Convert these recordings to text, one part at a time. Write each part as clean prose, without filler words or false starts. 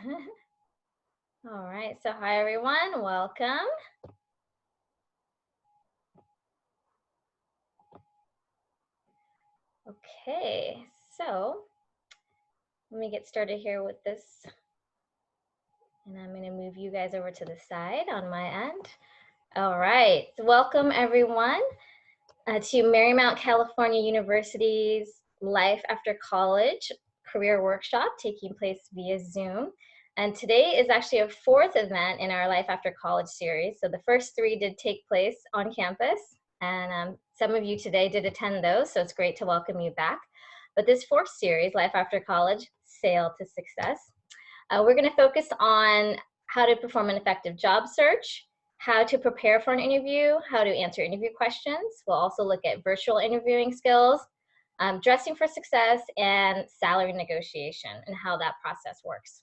All right, so hi everyone, welcome. Okay, so let me get started here with this. And I'm gonna move you guys over to the side on my end. All right, so welcome everyone to Marymount California University's Life After College Career Workshop taking place via Zoom. And today is actually a fourth event in our Life After College series. So the first three did take place on campus, and some of you today did attend those, so it's great to welcome you back. But this fourth series, Life After College, Sail to Success, we're gonna focus on how to perform an effective job search, how to prepare for an interview, how to answer interview questions. We'll also look at virtual interviewing skills, dressing for success, and salary negotiation and how that process works.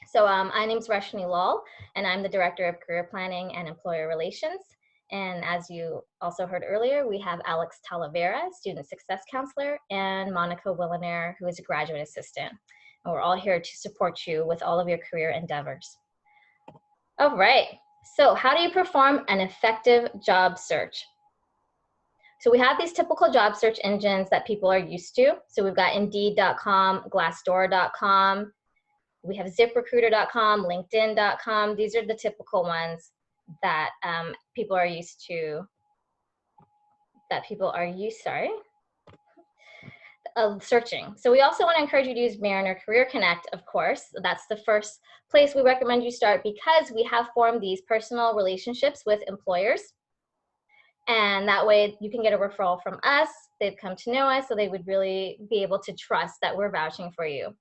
So my name is Rashni Lal, and I'm the Director of Career Planning and Employer Relations. And as you also heard earlier, we have Alex Talavera, Student Success Counselor, and Monica Willinaire, who is a Graduate Assistant. And we're all here to support you with all of your career endeavors. All right, so how do you perform an effective job search? So we have these typical job search engines that people are used to. So we've got Indeed.com, Glassdoor.com, we have ZipRecruiter.com, LinkedIn.com. These are the typical ones that people are used to, searching. So we also want to encourage you to use Mariner Career Connect, of course. That's the first place we recommend you start because we have formed these personal relationships with employers. And that way you can get a referral from us. They've come to know us, so they would really be able to trust that we're vouching for you.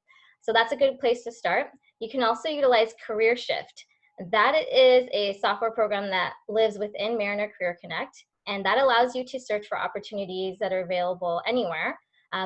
So that's a good place to start. You can also utilize Career Shift. That is a software program that lives within Mariner Career Connect, and that allows you to search for opportunities that are available anywhere.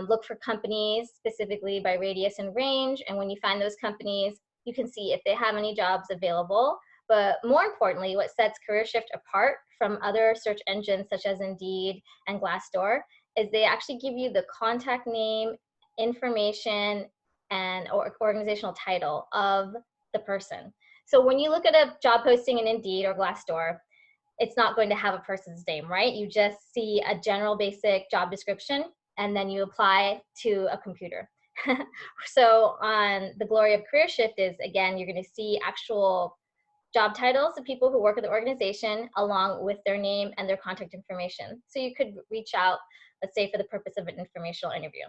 Look for companies specifically by radius and range, and when you find those companies, you can see if they have any jobs available. But more importantly, what sets Career Shift apart from other search engines such as Indeed and Glassdoor is they actually give you the contact name, information, and organizational title of the person. So when you look at a job posting in Indeed or Glassdoor, it's not going to have a person's name, right? You just see a general basic job description and then you apply to a computer. So on the glory of Career Shift is, again, you're going to see actual job titles of people who work at the organization along with their name and their contact information. So you could reach out, let's say, for the purpose of an informational interview.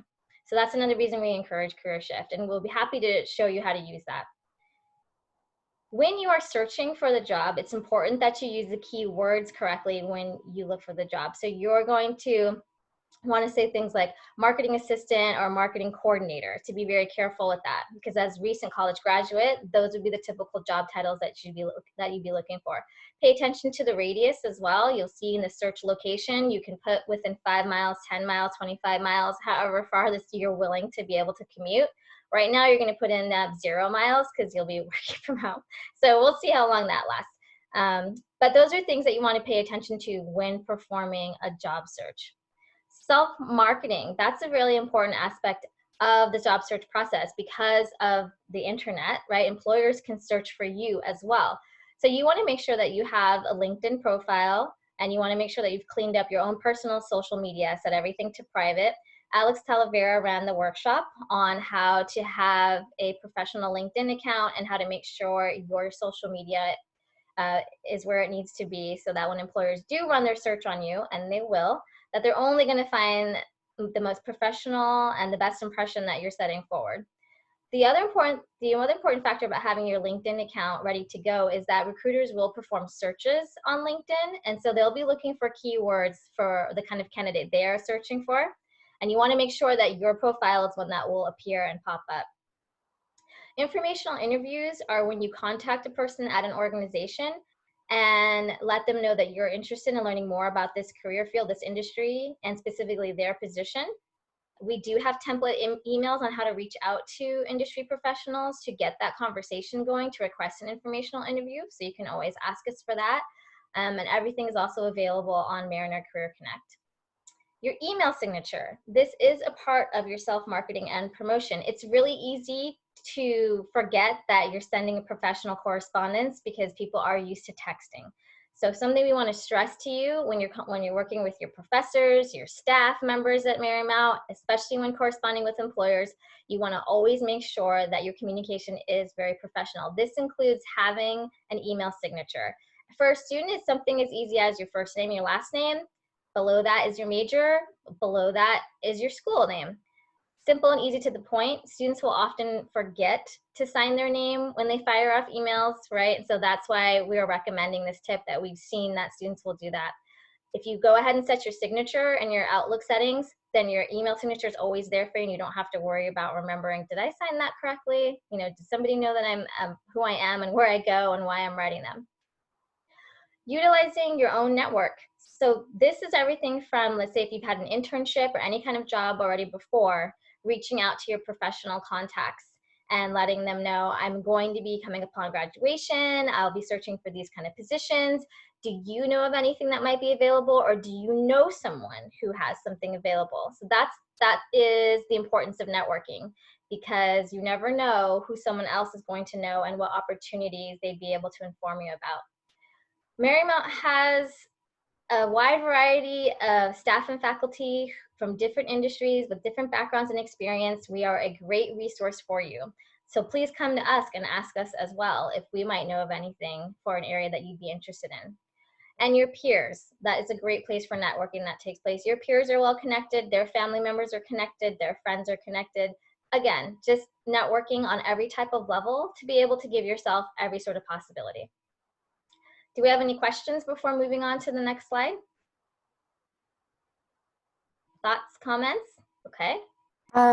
So that's another reason we encourage Career Shift, and we'll be happy to show you how to use that. When you are searching for the job, it's important that you use the keywords correctly when you look for the job. So you're going to want to say things like marketing assistant or marketing coordinator, to be very careful with that, because as recent college graduate, those would be the typical job titles that you'd be looking for. Pay attention to the radius as well. You'll see in the search location, you can put within 5 miles, 10 miles, 25 miles, however farthest you're willing to be able to commute. Right now, you're going to put in 0 miles because you'll be working from home. So we'll see how long that lasts. But those are things that you want to pay attention to when performing a job search. Self-marketing, that's a really important aspect of the job search process because of the internet, right? Employers can search for you as well. So you want to make sure that you have a LinkedIn profile, and you want to make sure that you've cleaned up your own personal social media, set everything to private. Alex Talavera ran the workshop on how to have a professional LinkedIn account and how to make sure your social media is where it needs to be, so that when employers do run their search on you, and they will, that they're only going to find the most professional and the best impression that you're setting forward. The other important factor about having your LinkedIn account ready to go is that recruiters will perform searches on LinkedIn, and so they'll be looking for keywords for the kind of candidate they are searching for, and you want to make sure that your profile is one that will appear and pop up. Informational interviews are when you contact a person at an organization and let them know that you're interested in learning more about this career field, this industry, and specifically their position. We do have template emails on how to reach out to industry professionals to get that conversation going, to request an informational interview. So you can always ask us for that. And everything is also available on Mariner Career Connect. Your email signature. This is a part of your self-marketing and promotion. It's really easy to forget that you're sending a professional correspondence because people are used to texting. So something we want to stress to you when you're working with your professors, your staff members at Marymount, especially when corresponding with employers, you want to always make sure that your communication is very professional. This includes having an email signature. For a student, it's something as easy as your first name, your last name. Below that is your major. Below that is your school name. Simple and easy to the point. Students will often forget to sign their name when they fire off emails, right? So that's why we are recommending this tip, that we've seen that students will do that. If you go ahead and set your signature in your Outlook settings, then your email signature is always there for you, and you don't have to worry about remembering, did I sign that correctly? You know, does somebody know that I'm who I am and where I go and why I'm writing them? Utilizing your own network. So this is everything from, let's say if you've had an internship or any kind of job already before, reaching out to your professional contacts and letting them know, I'm going to be coming upon graduation, I'll be searching for these kind of positions. Do you know of anything that might be available, or do you know someone who has something available? So that is the importance of networking, because you never know who someone else is going to know and what opportunities they'd be able to inform you about. Marymount has a wide variety of staff and faculty from different industries with different backgrounds and experience. We are a great resource for you. So please come to us and ask us as well if we might know of anything for an area that you'd be interested in. And your peers, that is a great place for networking that takes place. Your peers are well connected, their family members are connected, their friends are connected. Again, just networking on every type of level to be able to give yourself every sort of possibility. Do we have any questions before moving on to the next slide? Thoughts, comments? Okay.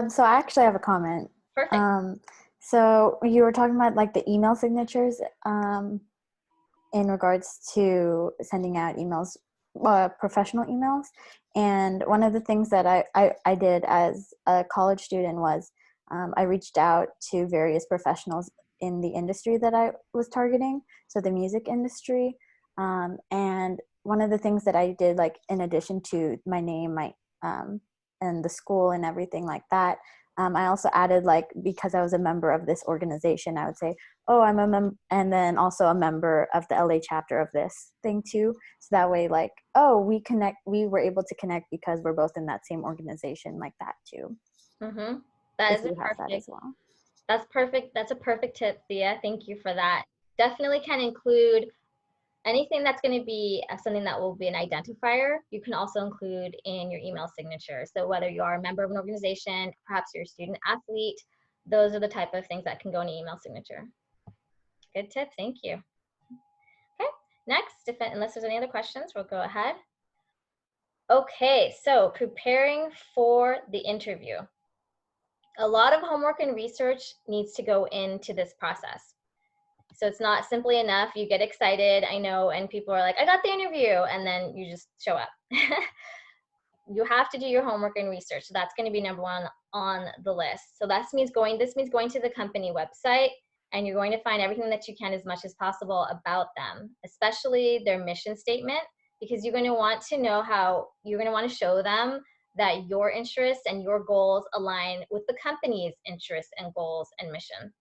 So I actually have a comment. Perfect. So you were talking about like the email signatures in regards to sending out emails, professional emails. And one of the things that I did as a college student was I reached out to various professionals in the industry that I was targeting, so the music industry. And one of the things that I did, like in addition to my name, and the school and everything like that, I also added, like, because I was a member of this organization, I would say, oh, I'm a member, and then also a member of the LA chapter of this thing too. So that way, like, oh, we were able to connect because we're both in that same organization, like that too. Mm-hmm. That If is you a have that perfect. as well. That's perfect. That's a perfect tip, Thea. Thank you for that. Definitely can include anything that's going to be something that will be an identifier. You can also include in your email signature. So whether you are a member of an organization, perhaps you're a student athlete, those are the type of things that can go in an email signature. Good tip. Thank you. Okay. Next, unless there's any other questions, we'll go ahead. Okay. So preparing for the interview. A lot of homework and research needs to go into this process. So it's not simply enough, you get excited, I know, and people are like, I got the interview, and then you just show up. You have to do your homework and research. So that's going to be number one on the list. So this means going to the company website, and you're going to find everything that you can as much as possible about them, especially their mission statement, because you're going to want to know how you're going to want to show them that your interests and your goals align with the company's interests and goals and mission.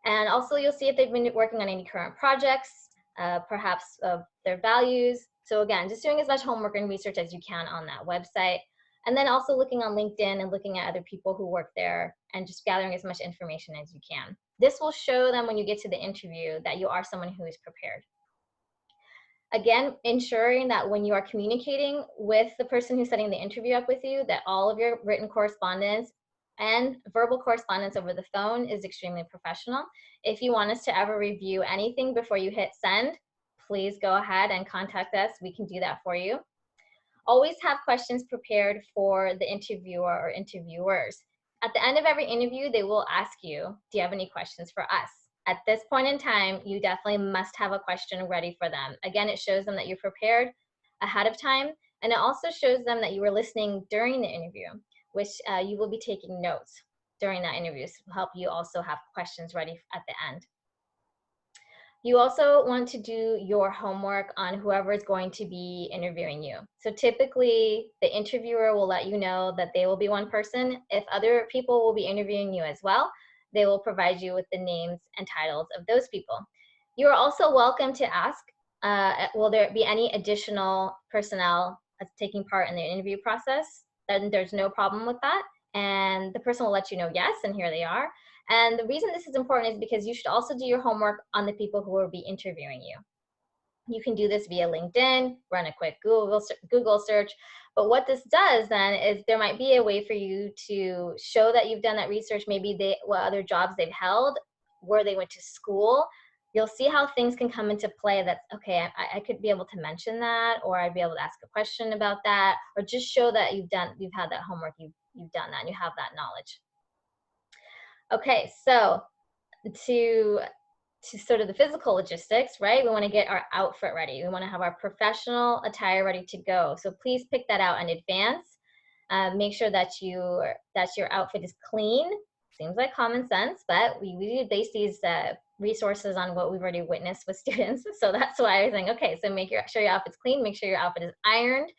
And also you'll see if they've been working on any current projects, perhaps of their values. So again, just doing as much homework and research as you can on that website. And then also looking on LinkedIn and looking at other people who work there and just gathering as much information as you can. This will show them when you get to the interview that you are someone who is prepared. Again, ensuring that when you are communicating with the person who's setting the interview up with you, that all of your written correspondence and verbal correspondence over the phone is extremely professional. If you want us to ever review anything before you hit send, please go ahead and contact us. We can do that for you. Always have questions prepared for the interviewer or interviewers. At the end of every interview, they will ask you, do you have any questions for us? At this point in time, you definitely must have a question ready for them. Again, it shows them that you're prepared ahead of time, and it also shows them that you were listening during the interview, which you will be taking notes during that interview to help you also have questions ready at the end. You also want to do your homework on whoever is going to be interviewing you. So typically, the interviewer will let you know that they will be one person. If other people will be interviewing you as well, they will provide you with the names and titles of those people. You are also welcome to ask, will there be any additional personnel taking part in the interview process? Then there's no problem with that. And the person will let you know yes, and here they are. And the reason this is important is because you should also do your homework on the people who will be interviewing you. You can do this via LinkedIn, run a quick Google search. But what this does then is there might be a way for you to show that you've done that research, maybe what other jobs they've held, where they went to school. You'll see how things can come into play that's, okay, I could be able to mention that, or I'd be able to ask a question about that, or just show that you've had that homework, you've done that, and you have that knowledge. Okay, so to sort of the physical logistics, right? We want to get our outfit ready. We want to have our professional attire ready to go. So please pick that out in advance. Make sure that your outfit is clean. Seems like common sense, but we base these resources on what we've already witnessed with students. So that's why I was saying, okay, so sure your outfit's clean, make sure your outfit is ironed,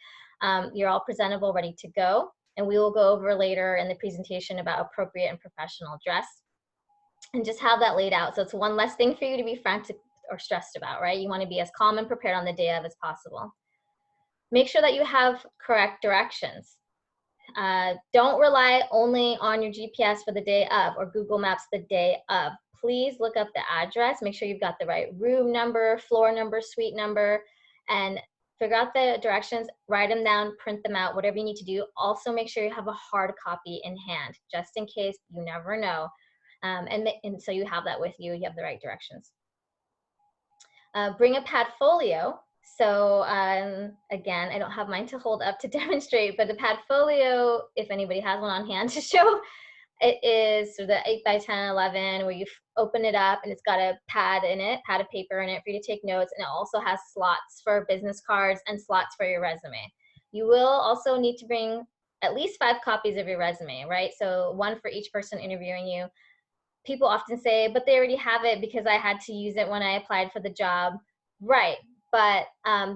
you're all presentable, ready to go. And we will go over later in the presentation about appropriate and professional dress, and just have that laid out. So it's one less thing for you to be frantic or stressed about, right? You want to be as calm and prepared on the day of as possible. Make sure that you have correct directions. Don't rely only on your GPS for the day of or Google Maps the day of. Please look up the address, make sure you've got the right room number, floor number, suite number, and figure out the directions, write them down, print them out, whatever you need to do. Also make sure you have a hard copy in hand, just in case, you never know. And so you have that with you, you have the right directions. Bring a Padfolio. So again, I don't have mine to hold up to demonstrate, but the Padfolio, if anybody has one on hand to show, it is sort of the 8x10, 11, where you open it up and it's got a pad of paper in it for you to take notes, and it also has slots for business cards and slots for your resume. You will also need to bring at least 5 copies of your resume, right? So one for each person interviewing you. People often say, but they already have it because I had to use it when I applied for the job. Right, but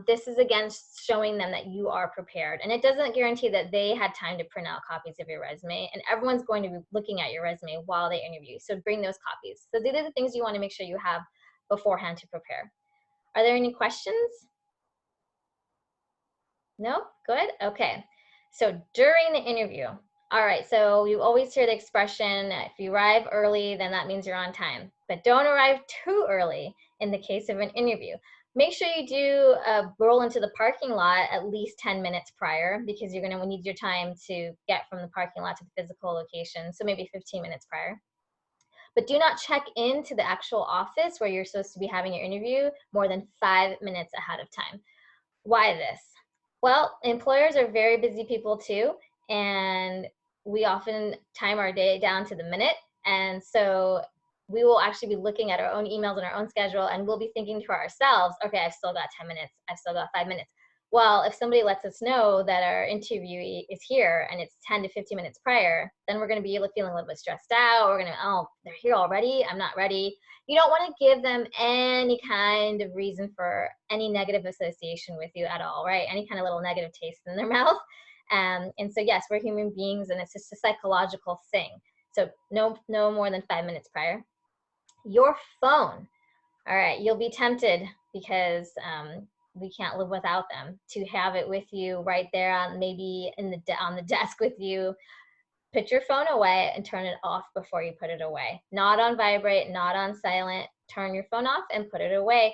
this is again showing them that you are prepared. And it doesn't guarantee that they had time to print out copies of your resume, and everyone's going to be looking at your resume while they interview. So bring those copies. So these are the things you want to make sure you have beforehand to prepare. Are there any questions? No? Good? Okay. So during the interview, all right, so you always hear the expression, if you arrive early, then that means you're on time. But don't arrive too early in the case of an interview. Make sure you do roll into the parking lot at least 10 minutes prior, because you're going to need your time to get from the parking lot to the physical location, so maybe 15 minutes prior. But do not check into the actual office where you're supposed to be having your interview more than 5 minutes ahead of time. Why this? Well, employers are very busy people too, and we often time our day down to the minute. And so we will actually be looking at our own emails and our own schedule, and we'll be thinking to ourselves, okay, I've still got 10 minutes, I've still got 5 minutes. Well, if somebody lets us know that our interviewee is here and it's 10 to 15 minutes prior, then we're going to be feeling a little bit stressed out. We're going to, oh, they're here already, I'm not ready. You don't want to give them any kind of reason for any negative association with you at all, right? Any kind of little negative taste in their mouth. And so yes, we're human beings, and it's just a psychological thing. So no more than 5 minutes prior. Your phone. All right, you'll be tempted because we can't live without them, to have it with you right there on maybe on the desk with you. Put your phone away and turn it off before you put it away. Not on vibrate, not on silent. Turn your phone off and put it away.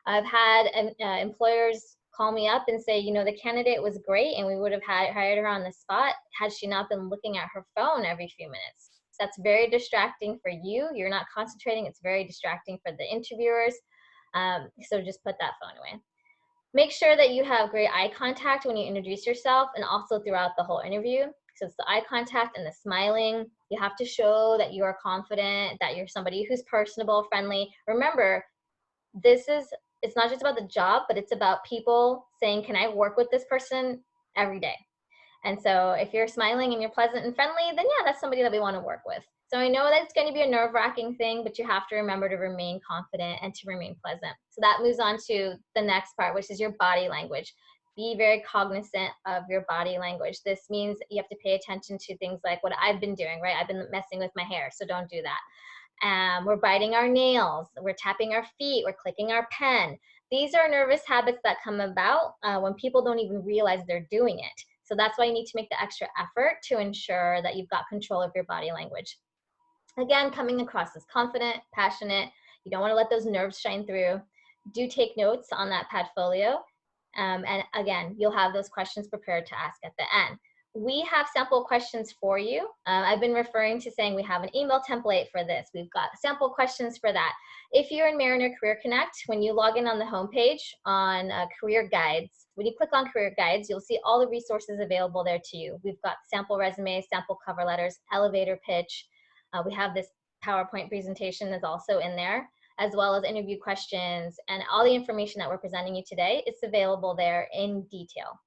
I've had employers call me up and say, the candidate was great and we would have hired her on the spot had she not been looking at her phone every few minutes. That's very distracting for you. You're not concentrating. It's very distracting for the interviewers. So just put that phone away. Make sure that you have great eye contact when you introduce yourself, and also throughout the whole interview. So it's the eye contact and the smiling. You have to show that you are confident, that you're somebody who's personable, friendly. Remember, it's not just about the job, but it's about people saying, can I work with this person every day? And so if you're smiling and you're pleasant and friendly, then yeah, that's somebody that we want to work with. So I know that it's going to be a nerve-wracking thing, but you have to remember to remain confident and to remain pleasant. So that moves on to the next part, which is your body language. Be very cognizant of your body language. This means you have to pay attention to things like what I've been doing, right? I've been messing with my hair, so don't do that. We're biting our nails, we're tapping our feet, we're clicking our pen. These are nervous habits that come about when people don't even realize they're doing it. So that's why you need to make the extra effort to ensure that you've got control of your body language. Again, coming across as confident, passionate. You don't want to let those nerves shine through. Do take notes on that padfolio. And again, you'll have those questions prepared to ask at the end. We have sample questions for you. I've been referring to saying we have an email template for this. We've got sample questions for that. If you're in Mariner Career Connect, when you log in on the homepage on Career Guides, when you click on Career Guides, you'll see all the resources available there to you. We've got sample resumes, sample cover letters, elevator pitch. We have this PowerPoint presentation that's also in there, as well as interview questions, and all the information that we're presenting you today is available there in detail.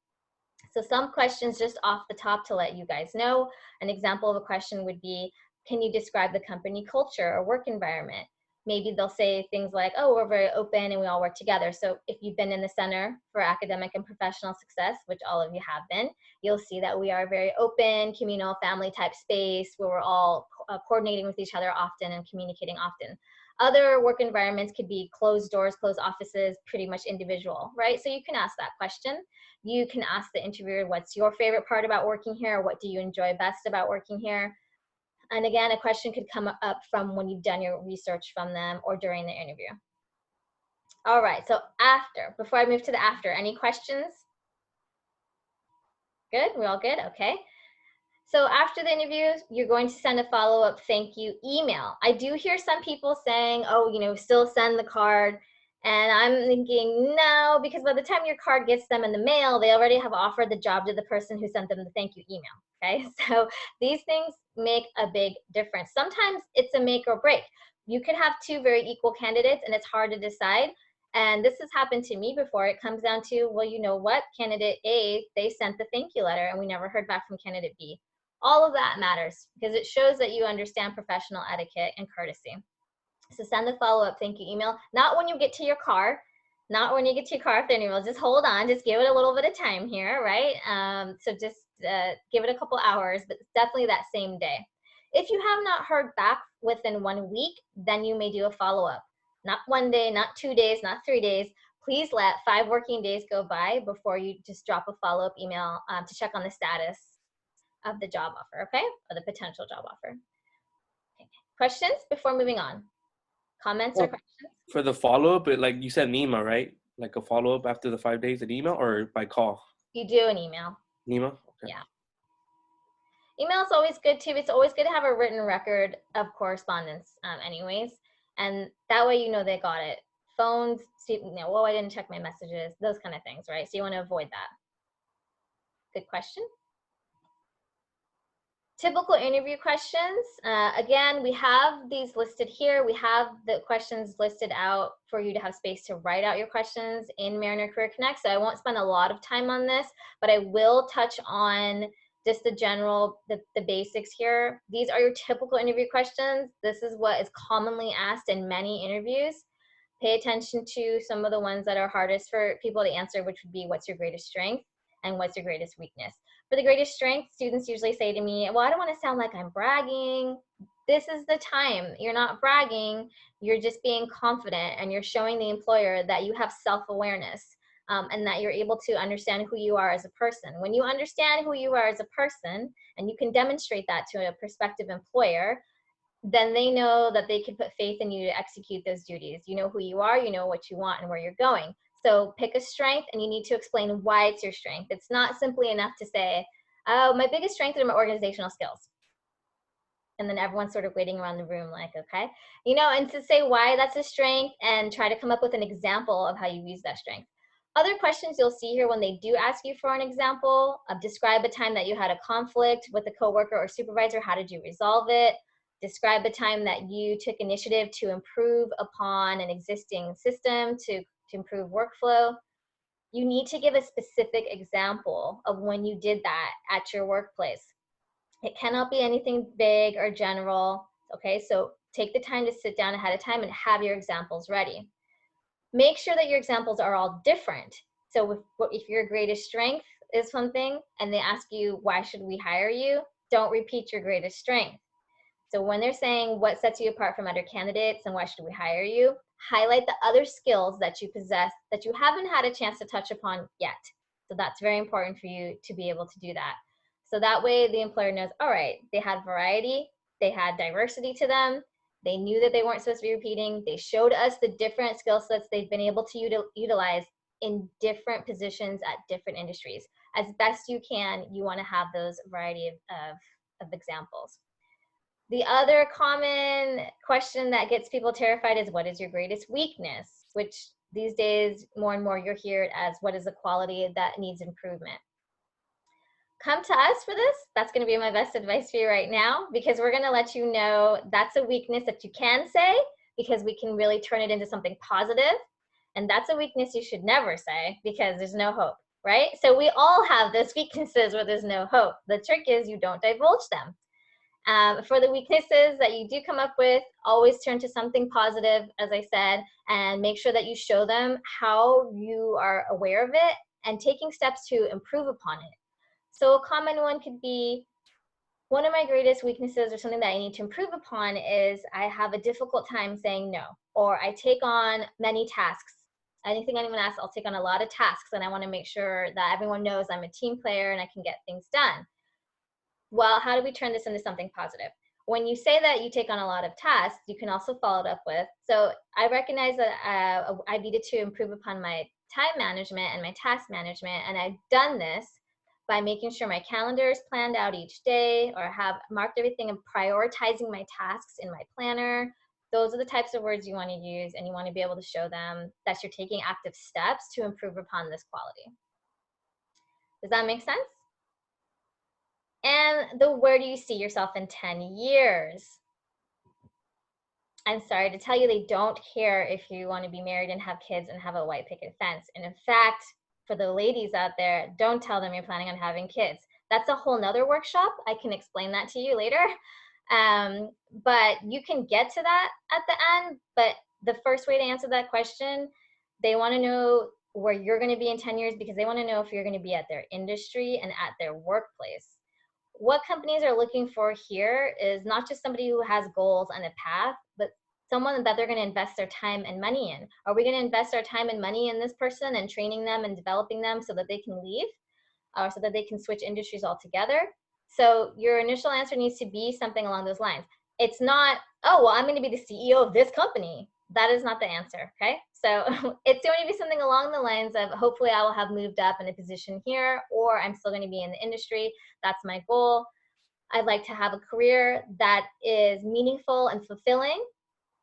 So some questions just off the top to let you guys know. An example of a question would be, can you describe the company culture or work environment? Maybe they'll say things like, oh, we're very open and we all work together. So if you've been in the Center for Academic and Professional Success, which all of you have been, you'll see that we are a very open, communal, family type space where we're all coordinating with each other often and communicating often. Other work environments could be closed doors, closed offices, pretty much individual, right? So you can ask that question. You can ask the interviewer, what's your favorite part about working here? What do you enjoy best about working here? And again, a question could come up from when you've done your research from them or during the interview. All right, so before I move to the after, any questions? Good, we're all good, okay. So after the interview, you're going to send a follow-up thank you email. I do hear some people saying, oh, still send the card. And I'm thinking, no, because by the time your card gets them in the mail, they already have offered the job to the person who sent them the thank you email, okay? So these things make a big difference. Sometimes it's a make or break. You could have two very equal candidates and it's hard to decide. And this has happened to me before. It comes down to, well, you know what? Candidate A, they sent the thank you letter and we never heard back from candidate B. All of that matters because it shows that you understand professional etiquette and courtesy. So send the follow-up thank you email, not when you get to your car, not when you get to your car after an email, just hold on, just give it a little bit of time here, right? So just give it a couple hours, but definitely that same day. If you have not heard back within 1 week, then you may do a follow-up. Not 1 day, not 2 days, not 3 days. Please let 5 working days go by before you just drop a follow-up email to check on the status of the job offer, okay? Or the potential job offer. Okay. Questions before moving on? Comments or questions? For the follow-up, like you said, NEMA, right? Like a follow-up after the 5 days, an email or by call? You do an email. NEMA? Okay. Yeah. Email is always good too. It's always good to have a written record of correspondence anyways. And that way you know they got it. Phones, well, I didn't check my messages, those kind of things, right? So you want to avoid that. Good question. Typical interview questions. Again, we have these listed here. We have the questions listed out for you to have space to write out your questions in Mariner Career Connect. So I won't spend a lot of time on this, but I will touch on just the general, the basics here. These are your typical interview questions. This is what is commonly asked in many interviews. Pay attention to some of the ones that are hardest for people to answer, which would be what's your greatest strength and what's your greatest weakness. For the greatest strength, students usually say to me, well, I don't want to sound like I'm bragging. This is the time. You're not bragging. You're just being confident and you're showing the employer that you have self-awareness and that you're able to understand who you are as a person. When you understand who you are as a person and you can demonstrate that to a prospective employer, then they know that they can put faith in you to execute those duties. You know who you are, you know what you want and where you're going. So pick a strength and you need to explain why it's your strength. It's not simply enough to say, oh, my biggest strength are my organizational skills. And then everyone's sort of waiting around the room like, okay. And to say why that's a strength and try to come up with an example of how you use that strength. Other questions you'll see here when they do ask you for an example of describe a time that you had a conflict with a coworker or supervisor, how did you resolve it? Describe a time that you took initiative to improve upon an existing system to improve workflow. You need to give a specific example of when you did that at your workplace. It cannot be anything big or general. Okay, so take the time to sit down ahead of time and have your examples ready. Make sure that your examples are all different. So if your greatest strength is something and they ask you, why should we hire you? Don't repeat your greatest strength. So when they're saying what sets you apart from other candidates and why should we hire you, highlight the other skills that you possess that you haven't had a chance to touch upon yet. So that's very important for you to be able to do that. So that way the employer knows, all right, they had variety, they had diversity to them, they knew that they weren't supposed to be repeating, they showed us the different skill sets they've been able to utilize in different positions at different industries. As best you can, you want to have those variety of examples. The other common question that gets people terrified is, what is your greatest weakness? Which these days, more and more, you'll hear it as, what is the quality that needs improvement? Come to us for this. That's going to be my best advice for you right now, because we're going to let you know that's a weakness that you can say, because we can really turn it into something positive. And that's a weakness you should never say, because there's no hope, right? So we all have those weaknesses where there's no hope. The trick is you don't divulge them. For the weaknesses that you do come up with, always turn to something positive, as I said, and make sure that you show them how you are aware of it and taking steps to improve upon it. So a common one could be, one of my greatest weaknesses or something that I need to improve upon is I have a difficult time saying no, or I take on many tasks. Anything anyone asks, I'll take on a lot of tasks, and I want to make sure that everyone knows I'm a team player and I can get things done. Well, how do we turn this into something positive? When you say that you take on a lot of tasks, you can also follow it up with, so I recognize that I needed to improve upon my time management and my task management, and I've done this by making sure my calendar is planned out each day, or have marked everything and prioritizing my tasks in my planner. Those are the types of words you want to use, and you want to be able to show them that you're taking active steps to improve upon this quality. Does that make sense? And where do you see yourself in 10 years? I'm sorry to tell you, they don't care if you want to be married and have kids and have a white picket fence. And in fact, for the ladies out there, don't tell them you're planning on having kids. That's a whole nother workshop. I can explain that to you later. But you can get to that at the end. But the first way to answer that question, they want to know where you're going to be in 10 years, because they want to know if you're going to be at their industry and at their workplace. What companies are looking for here is not just somebody who has goals and a path, but someone that they're going to invest their time and money in. Are we going to invest our time and money in this person and training them and developing them so that they can leave, or so that they can switch industries altogether? So your initial answer needs to be something along those lines. It's not, oh, well, I'm going to be the CEO of this company. That is not the answer, okay? So it's going to be something along the lines of, hopefully I will have moved up in a position here, or I'm still going to be in the industry. That's my goal. I'd like to have a career that is meaningful and fulfilling,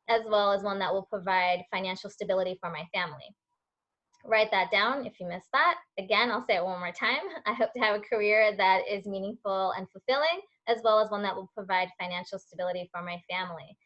as well as one that will provide financial stability for my family. Write that down if you missed that. Again, I'll say it one more time. I hope to have a career that is meaningful and fulfilling, as well as one that will provide financial stability for my family.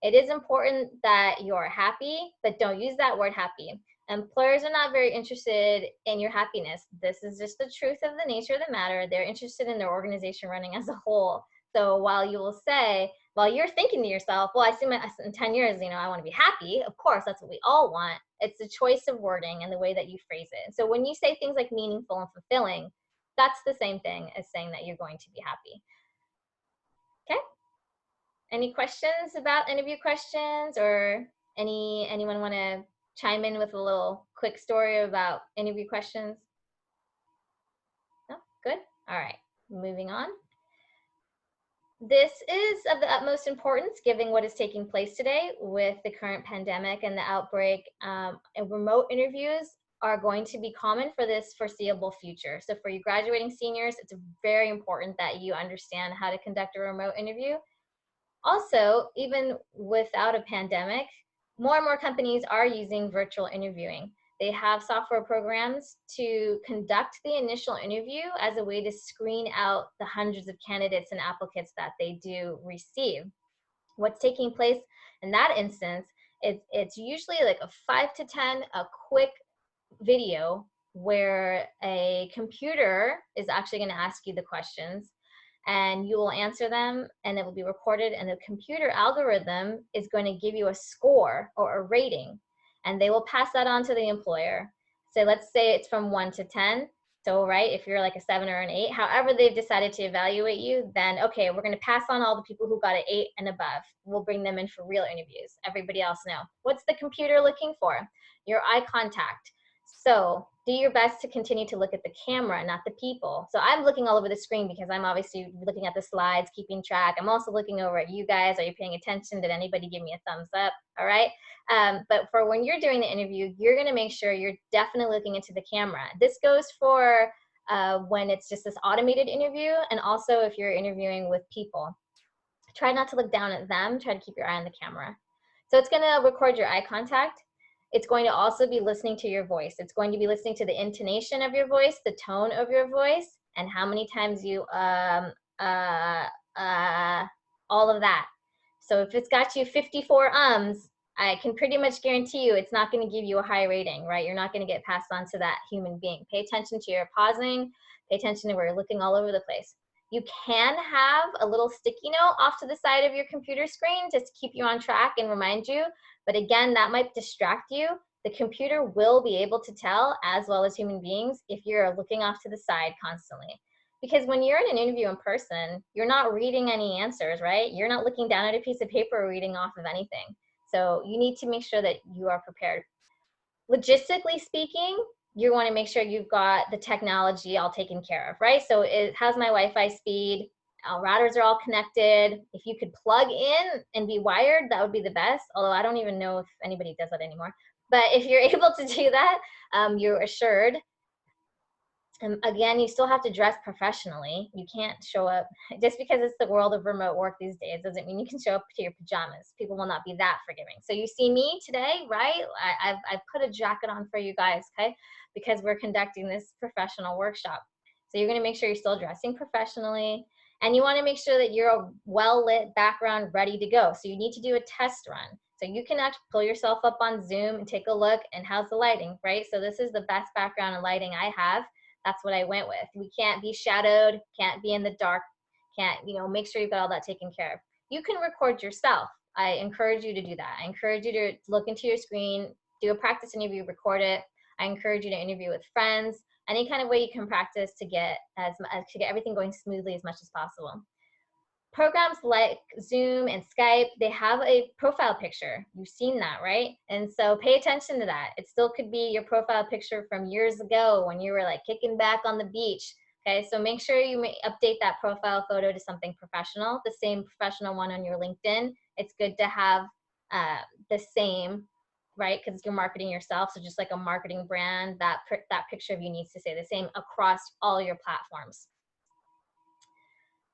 It is important that you're happy, but don't use that word happy. Employers are not very interested in your happiness. This is just the truth of the nature of the matter. They're interested in their organization running as a whole. So while you will say, while you're thinking to yourself, well, I see my in 10 years, I want to be happy. Of course, that's what we all want. It's the choice of wording and the way that you phrase it. So when you say things like meaningful and fulfilling, that's the same thing as saying that you're going to be happy. Okay? Any questions about interview questions, or anyone want to chime in with a little quick story about interview questions? No? Good? All right, moving on. This is of the utmost importance given what is taking place today with the current pandemic and the outbreak. And remote interviews are going to be common for this foreseeable future. So for you graduating seniors, it's very important that you understand how to conduct a remote interview. Also, even without a pandemic, more and more companies are using virtual interviewing. They have software programs to conduct the initial interview as a way to screen out the hundreds of candidates and applicants that they do receive. What's taking place in that instance is it's usually like a 5 to 10, a quick video where a computer is actually going to ask you the questions. and you will answer them, and it will be recorded, and the computer algorithm is going to give you a score or a rating, and they will pass that on to the employer. So let's say it's from 1 to 10. So, right, if you're like a 7 or an 8, however they've decided to evaluate you, then, okay, we're going to pass on all the people who got an 8 and above. We'll bring them in for real interviews. Everybody else no. What's the computer looking for? Your eye contact. So do your best to continue to look at the camera, not the people. So I'm looking all over the screen because I'm obviously looking at the slides, keeping track. I'm also looking over at you guys. Are you paying attention? Did anybody give me a thumbs up? All right. But for when you're doing the interview, you're going to make sure you're definitely looking into the camera. This goes for when it's just this automated interview, and also if you're interviewing with people. Try not to look down at them. Try to keep your eye on the camera. So it's going to record your eye contact. It's going to also be listening to your voice. It's going to be listening to the intonation of your voice, the tone of your voice, and how many times you, all of that. So if it's got you 54 ums, I can pretty much guarantee you it's not going to give you a high rating, right? You're not going to get passed on to that human being. Pay attention to your pausing. Pay attention to where you're looking all over the place. You can have a little sticky note off to the side of your computer screen just to keep you on track and remind you. But again, that might distract you. The computer will be able to tell, as well as human beings, if you're looking off to the side constantly. Because when you're in an interview in person, you're not reading any answers, right? You're not looking down at a piece of paper or reading off of anything. So you need to make sure that you are prepared. Logistically speaking, you want to make sure you've got the technology all taken care of, right? So it has my Wi-Fi speed. Our routers are all connected. If you could plug in and be wired, that would be the best. Although I don't even know if anybody does that anymore. But if you're able to do that, you're assured. And again, you still have to dress professionally. You can't show up just because it's the world of remote work these days doesn't mean you can show up to your pajamas. People will not be that forgiving. So you see me today, right? I've put a jacket on for you guys, okay? Because we're conducting this professional workshop. So you're going to make sure you're still dressing professionally, and you want to make sure that you're a well-lit background ready to go. So you need to do a test run. So you can actually pull yourself up on Zoom and take a look, and how's the lighting, right? So this is the best background and lighting I have. That's what I went with. We can't be shadowed, can't be in the dark, can't, make sure you've got all that taken care of. You can record yourself. I encourage you to do that. I encourage you to look into your screen, do a practice interview, record it. I encourage you to interview with friends, any kind of way you can practice to get everything going smoothly as much as possible. Programs like Zoom and Skype, they have a profile picture. You've seen that, right? And so pay attention to that. It still could be your profile picture from years ago when you were like kicking back on the beach. Okay, so make sure you update that profile photo to something professional, the same professional one on your LinkedIn. It's good to have the same, right? Because you're marketing yourself. So just like a marketing brand, that picture of you needs to stay the same across all your platforms.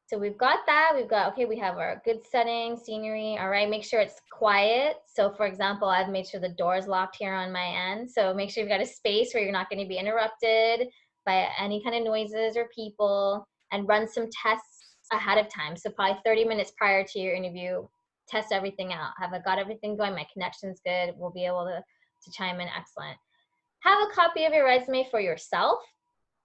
So we've got that. We have our good setting, scenery. All right, make sure it's quiet. So for example, I've made sure the door is locked here on my end. So make sure you've got a space where you're not going to be interrupted by any kind of noises or people, and run some tests ahead of time. So probably 30 minutes prior to your interview, test everything out. Have I got everything going? My connection's good. We'll be able to chime in. Excellent. Have a copy of your resume for yourself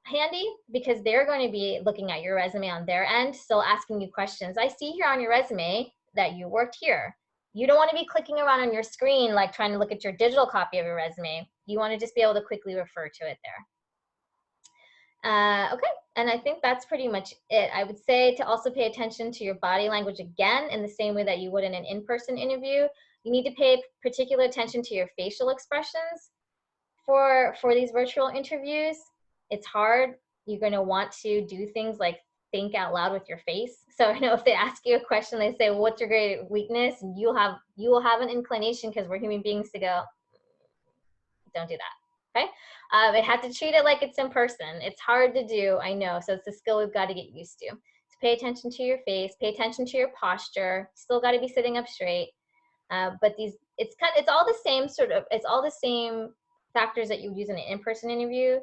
handy, because they're going to be looking at your resume on their end, still asking you questions. I see here on your resume that you worked here. You don't want to be clicking around on your screen like trying to look at your digital copy of your resume. You want to just be able to quickly refer to it there. Okay, and I think that's pretty much it. I would say to also pay attention to your body language again in the same way that you would in an in-person interview. You need to pay particular attention to your facial expressions for these virtual interviews. It's hard. You're going to want to do things like think out loud with your face. So I know if they ask you a question, they say, well, what's your greatest weakness? You will have an inclination, because we're human beings, to go, don't do that. Okay. I had to treat it like it's in person. It's hard to do, I know. So it's a skill we've got to get used to. So pay attention to your face, pay attention to your posture. Still got to be sitting up straight. But it's all the same factors that you would use in an in-person interview.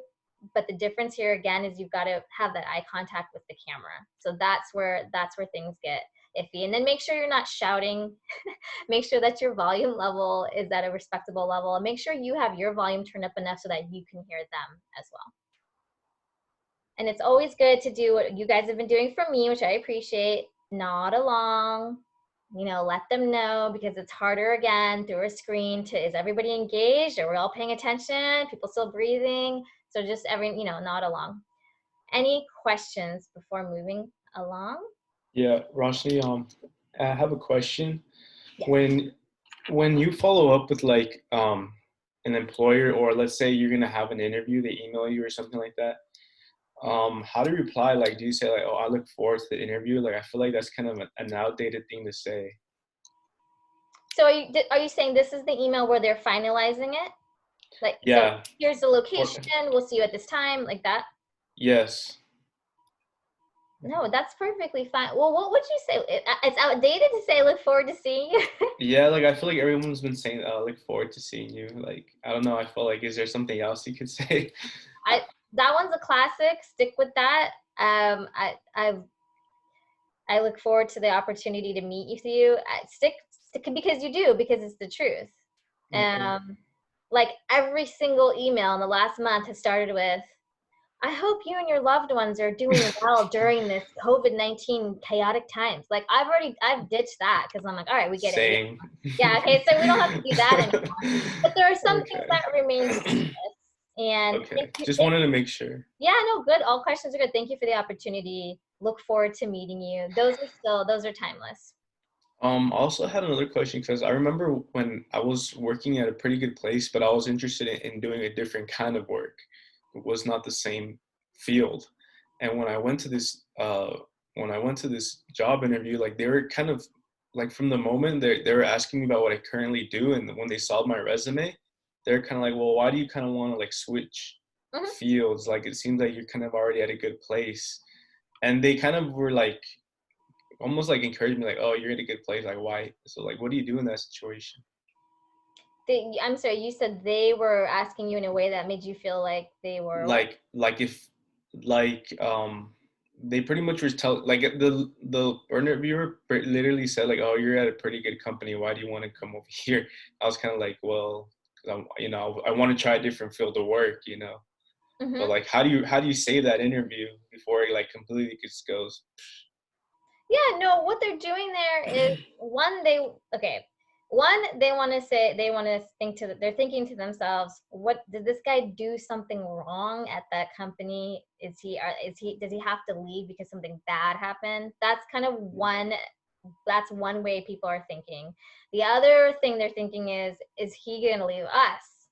But the difference here again is you've got to have that eye contact with the camera. So that's where things get iffy. And then make sure you're not shouting. Make sure that your volume level is at a respectable level, and make sure you have your volume turned up enough so that you can hear them as well. And it's always good to do what you guys have been doing for me, which I appreciate. Nod along, let them know, because it's harder again through a screen is everybody engaged? Are we all paying attention? People still breathing? So just nod along. Any questions before moving along? Yeah, Roshni, I have a question. Yes. When you follow up with like an employer, or let's say you're gonna have an interview, they email you or something like that. How do you reply? Like, do you say like, "Oh, I look forward to the interview"? Like, I feel like that's kind of an outdated thing to say. So are you saying this is the email where they're finalizing it? Like, Yeah. so here's the location, we'll see you at this time, like that? Yes. No, that's perfectly fine. Well, what would you say? It's outdated to say look forward to seeing you. Yeah, like I feel like everyone's been saying, "Look forward to seeing you." Like, I don't know. I feel like, is there something else you could say? That one's a classic. Stick with that. I look forward to the opportunity to meet with you. Stick because you do, because it's the truth. Okay. Like every single email in the last month has started with, I hope you and your loved ones are doing well during this COVID-19 chaotic times. Like I've ditched that, because I'm like, all right, we get it. Same. Yeah, okay, so we don't have to do that anymore. But there are some things Okay. that remain timeless. And Okay. Just wanted to make sure. yeah, no, good. All questions are good. Thank you for the opportunity. Look forward to meeting you. Those are timeless. I also had another question, because I remember when I was working at a pretty good place, but I was interested in doing a different kind of work. It was not the same field. And when I went to this job interview, like they were kind of like, from the moment they were asking me about what I currently do, and when they saw my resume, they're kind of like, well, why do you kind of want to like switch fields? Like, it seems like you're kind of already at a good place. And they kind of were like, almost like encouraged me, like, oh, you're in a good place, like, why? So like, what do you do in that situation? I'm sorry, you said they were asking you in a way that made you feel like they were what? Like if like they pretty much were like, the interviewer literally said like, oh, you're at a pretty good company, why do you want to come over here? I was kind of like, well, 'cause I want to try a different field of work, but like, how do you say that interview before it like completely just goes? Yeah, no, what they're doing there is they're thinking to themselves, what did this guy do something wrong at that company? Does he have to leave because something bad happened? That's one way people are thinking. The other thing they're thinking is he gonna leave us?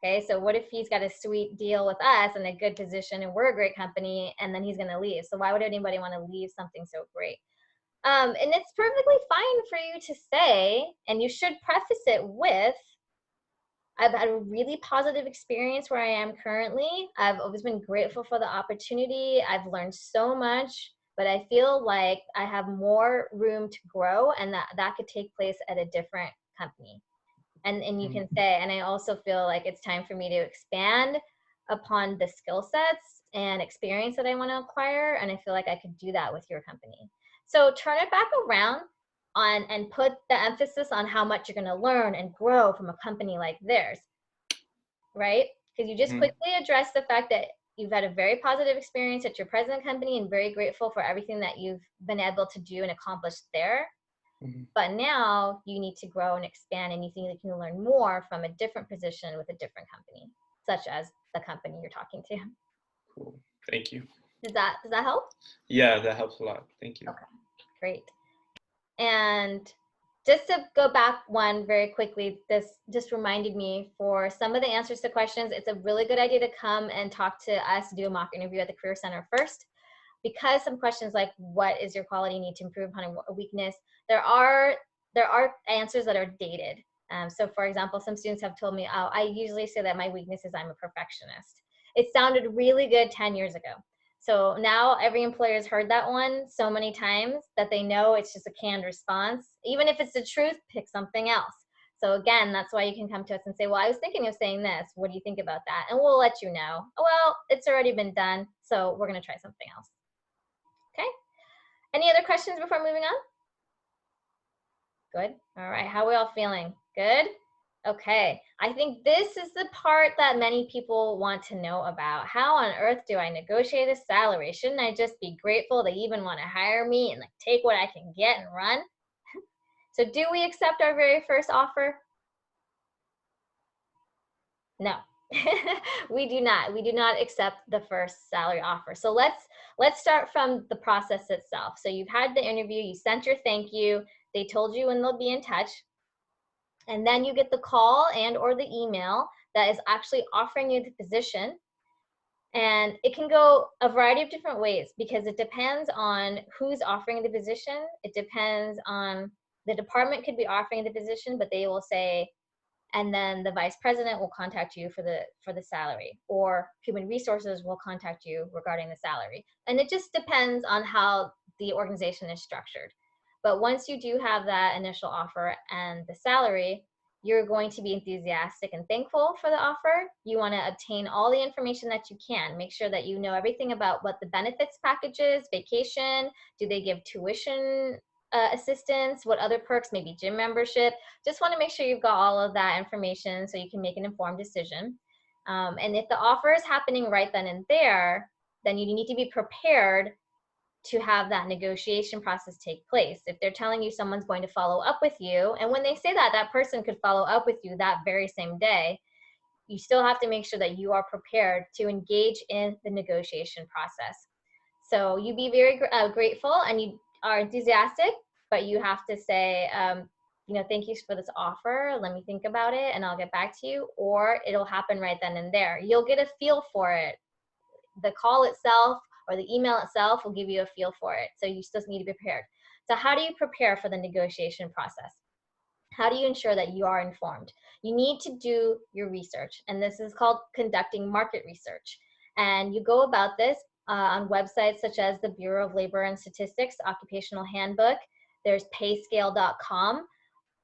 Okay, so what if he's got a sweet deal with us and a good position and we're a great company, and then he's gonna leave? So why would anybody want to leave something so great? And it's perfectly fine for you to say, and you should preface it with, I've had a really positive experience where I am currently. I've always been grateful for the opportunity. I've learned so much, but I feel like I have more room to grow, and that could take place at a different company. And you can say, and I also feel like it's time for me to expand upon the skill sets and experience that I want to acquire, and I feel like I could do that with your company. So turn it back around and put the emphasis on how much you're going to learn and grow from a company like theirs, right? Because you just quickly address the fact that you've had a very positive experience at your present company and very grateful for everything that you've been able to do and accomplish there. But now you need to grow and expand, and you think you can learn more from a different position with a different company, such as the company you're talking to. Cool. Thank you. Does that help? Yeah, that helps a lot. Thank you. Okay, great. And just to go back one very quickly, this just reminded me, for some of the answers to questions, it's a really good idea to come and talk to us, do a mock interview at the Career Center first, because some questions like, what is your quality need to improve upon a weakness, there are answers that are dated. So for example, some students have told me, oh, I usually say that my weakness is I'm a perfectionist. It sounded really good 10 years ago. So now every employer has heard that one so many times that they know it's just a canned response. Even if it's the truth, pick something else. So again, that's why you can come to us and say, well, I was thinking of saying this. What do you think about that? And we'll let you know. Well, it's already been done, so we're going to try something else. Okay. Any other questions before moving on? Good. All right. How are we all feeling? Good? Okay, I think this is the part that many people want to know about. How on earth do I negotiate a salary? Shouldn't I just be grateful they even want to hire me and like take what I can get and run? So do we accept our very first offer? No, we do not. We do not accept the first salary offer. So let's start from the process itself. So you've had the interview, you sent your thank you, they told you when they'll be in touch. And then you get the call and or the email that is actually offering you the position. And it can go a variety of different ways because it depends on who's offering the position. It depends on the department could be offering the position, but they will say, and then the vice president will contact you for the salary, or human resources will contact you regarding the salary. And it just depends on how the organization is structured. But once you do have that initial offer and the salary, you're going to be enthusiastic and thankful for the offer. You want to obtain all the information that you can. Make sure that you know everything about what the benefits package is, vacation, do they give tuition assistance, what other perks, maybe gym membership. Just want to make sure you've got all of that information so you can make an informed decision. And if the offer is happening right then and there, then you need to be prepared to have that negotiation process take place. If they're telling you someone's going to follow up with you, and when they say that, that person could follow up with you that very same day, you still have to make sure that you are prepared to engage in the negotiation process. So you be very grateful and you are enthusiastic, but you have to say, thank you for this offer. Let me think about it and I'll get back to you, or it'll happen right then and there. You'll get a feel for it. The call itself or the email itself will give you a feel for it. So you still need to be prepared. So how do you prepare for the negotiation process? How do you ensure that you are informed? You need to do your research, and this is called conducting market research. And you go about this on websites such as the Bureau of Labor and Statistics Occupational Handbook. There's payscale.com.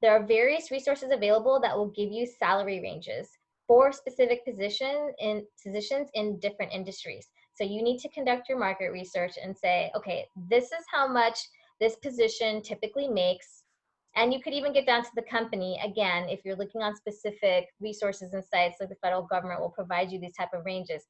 There are various resources available that will give you salary ranges for specific positions in different industries. So you need to conduct your market research and say, okay, this is how much this position typically makes. And you could even get down to the company. Again, if you're looking on specific resources and sites, like the federal government will provide you these type of ranges.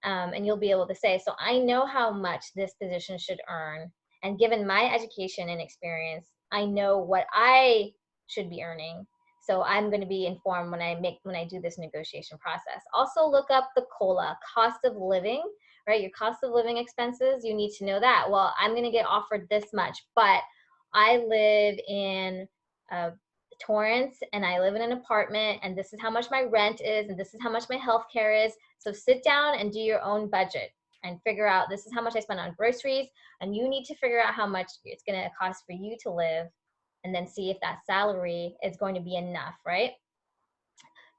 And you'll be able to say, so I know how much this position should earn. And given my education and experience, I know what I should be earning. So I'm going to be informed when I do this negotiation process. Also look up the COLA, cost of living, right? Your cost of living expenses, you need to know that. Well, I'm going to get offered this much, but I live in Torrance and I live in an apartment and this is how much my rent is and this is how much my health care is. So sit down and do your own budget and figure out this is how much I spend on groceries, and you need to figure out how much it's going to cost for you to live and then see if that salary is going to be enough, right?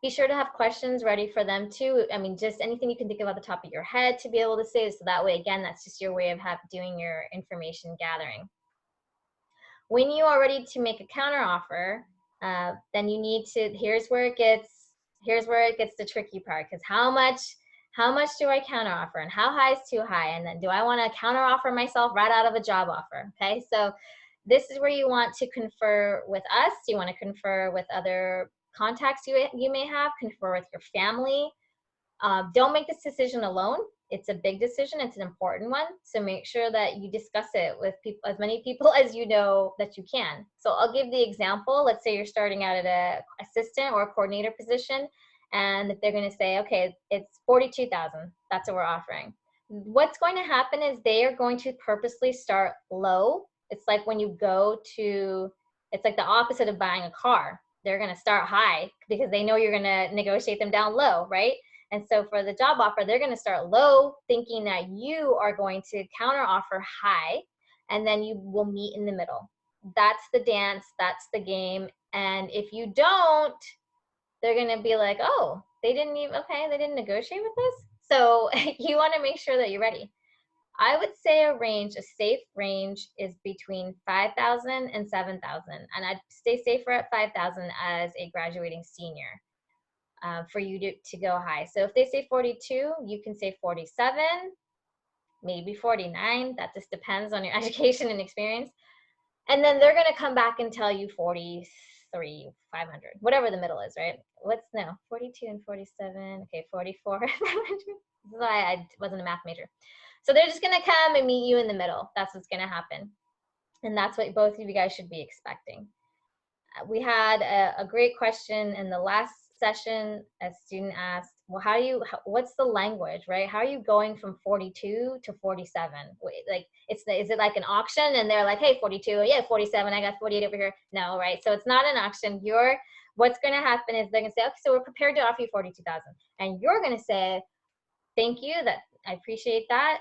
Be sure to have questions ready for them too. I mean, just anything you can think of at the top of your head to be able to say, so that way, again, that's just your way of doing your information gathering. When you are ready to make a counteroffer, then you need to, here's where it gets the tricky part, because how much do I counteroffer and how high is too high? And then do I want to counteroffer myself right out of a job offer? Okay, so this is where you want to confer with us. You want to confer with other contacts you may have, confer with your family. Don't make this decision alone. It's a big decision. It's an important one. So make sure that you discuss it with as many people as you know that you can. So I'll give the example. Let's say you're starting out at a assistant or a coordinator position, and they're going to say, okay, it's $42,000. That's what we're offering. What's going to happen is they are going to purposely start low. It's like when you it's like the opposite of buying a car. They're going to start high because they know you're going to negotiate them down low, right? And so for the job offer, they're going to start low, thinking that you are going to counter offer high, and then you will meet in the middle. That's the dance, that's the game. And if you don't, they're going to be like, oh, they didn't negotiate with us. So you want to make sure that you're ready. I would say a safe range is between 5,000 and 7,000. And I'd stay safer at 5,000 as a graduating senior. For you to go high. So if they say 42, you can say 47, maybe 49. That just depends on your education and experience. And then they're going to come back and tell you 46 43,500, whatever the middle is, right? 42 and 47, okay, 44, 500. This is why I wasn't a math major. So they're just gonna come and meet you in the middle. That's what's gonna happen. And that's what both of you guys should be expecting. We had a great question in the last session. A student asked, well, what's the language, right? How are you going from 42 to 47? Like, is it like an auction and they're like, hey, 42, yeah, 47, I got 48 over here. No, right? So it's not an auction. What's going to happen is they're going to say, okay, so we're prepared to offer you 42,000. And you're going to say, thank you, I appreciate that.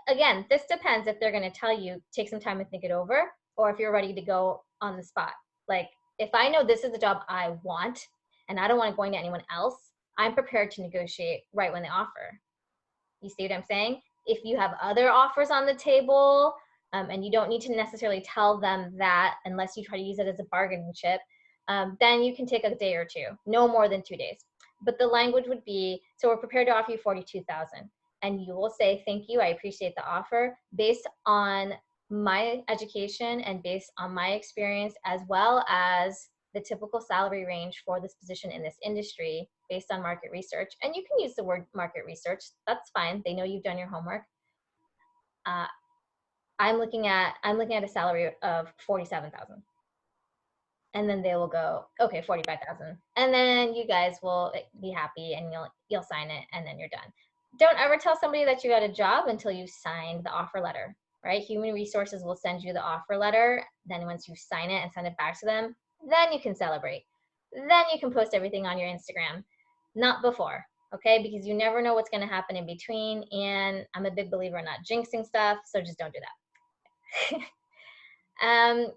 Again, this depends if they're going to tell you, take some time and think it over, or if you're ready to go on the spot. Like, if I know this is the job I want and I don't want it going to anyone else, I'm prepared to negotiate right when they offer. You see what I'm saying? If you have other offers on the table, and you don't need to necessarily tell them that unless you try to use it as a bargaining chip, then you can take a day or two, no more than 2 days. But the language would be, so we're prepared to offer you 42,000. And you will say, thank you, I appreciate the offer, based on my education and based on my experience, as well as the typical salary range for this position in this industry based on market research. And you can use the word market research. That's fine. They know you've done your homework. I'm looking at a salary of 47,000. And then they will go, okay, 45,000. And then you guys will be happy and you'll sign it and then you're done. Don't ever tell somebody that you got a job until you signed the offer letter, right? Human resources will send you the offer letter. Then once you sign it and send it back to them, then you can celebrate. Then you can post everything on your Instagram, not before, okay? Because you never know what's gonna happen in between. And I'm a big believer in not jinxing stuff, so just don't do that.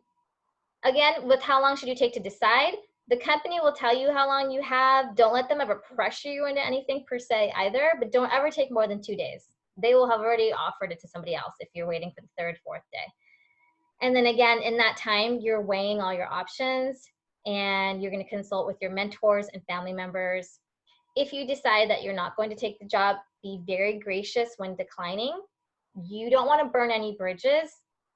Again, with how long should you take to decide? The company will tell you how long you have. Don't let them ever pressure you into anything per se either, but don't ever take more than 2 days. They will have already offered it to somebody else if you're waiting for the third, fourth day. And then again, in that time, you're weighing all your options and you're going to consult with your mentors and family members. If you decide that you're not going to take the job, be very gracious when declining. You don't want to burn any bridges.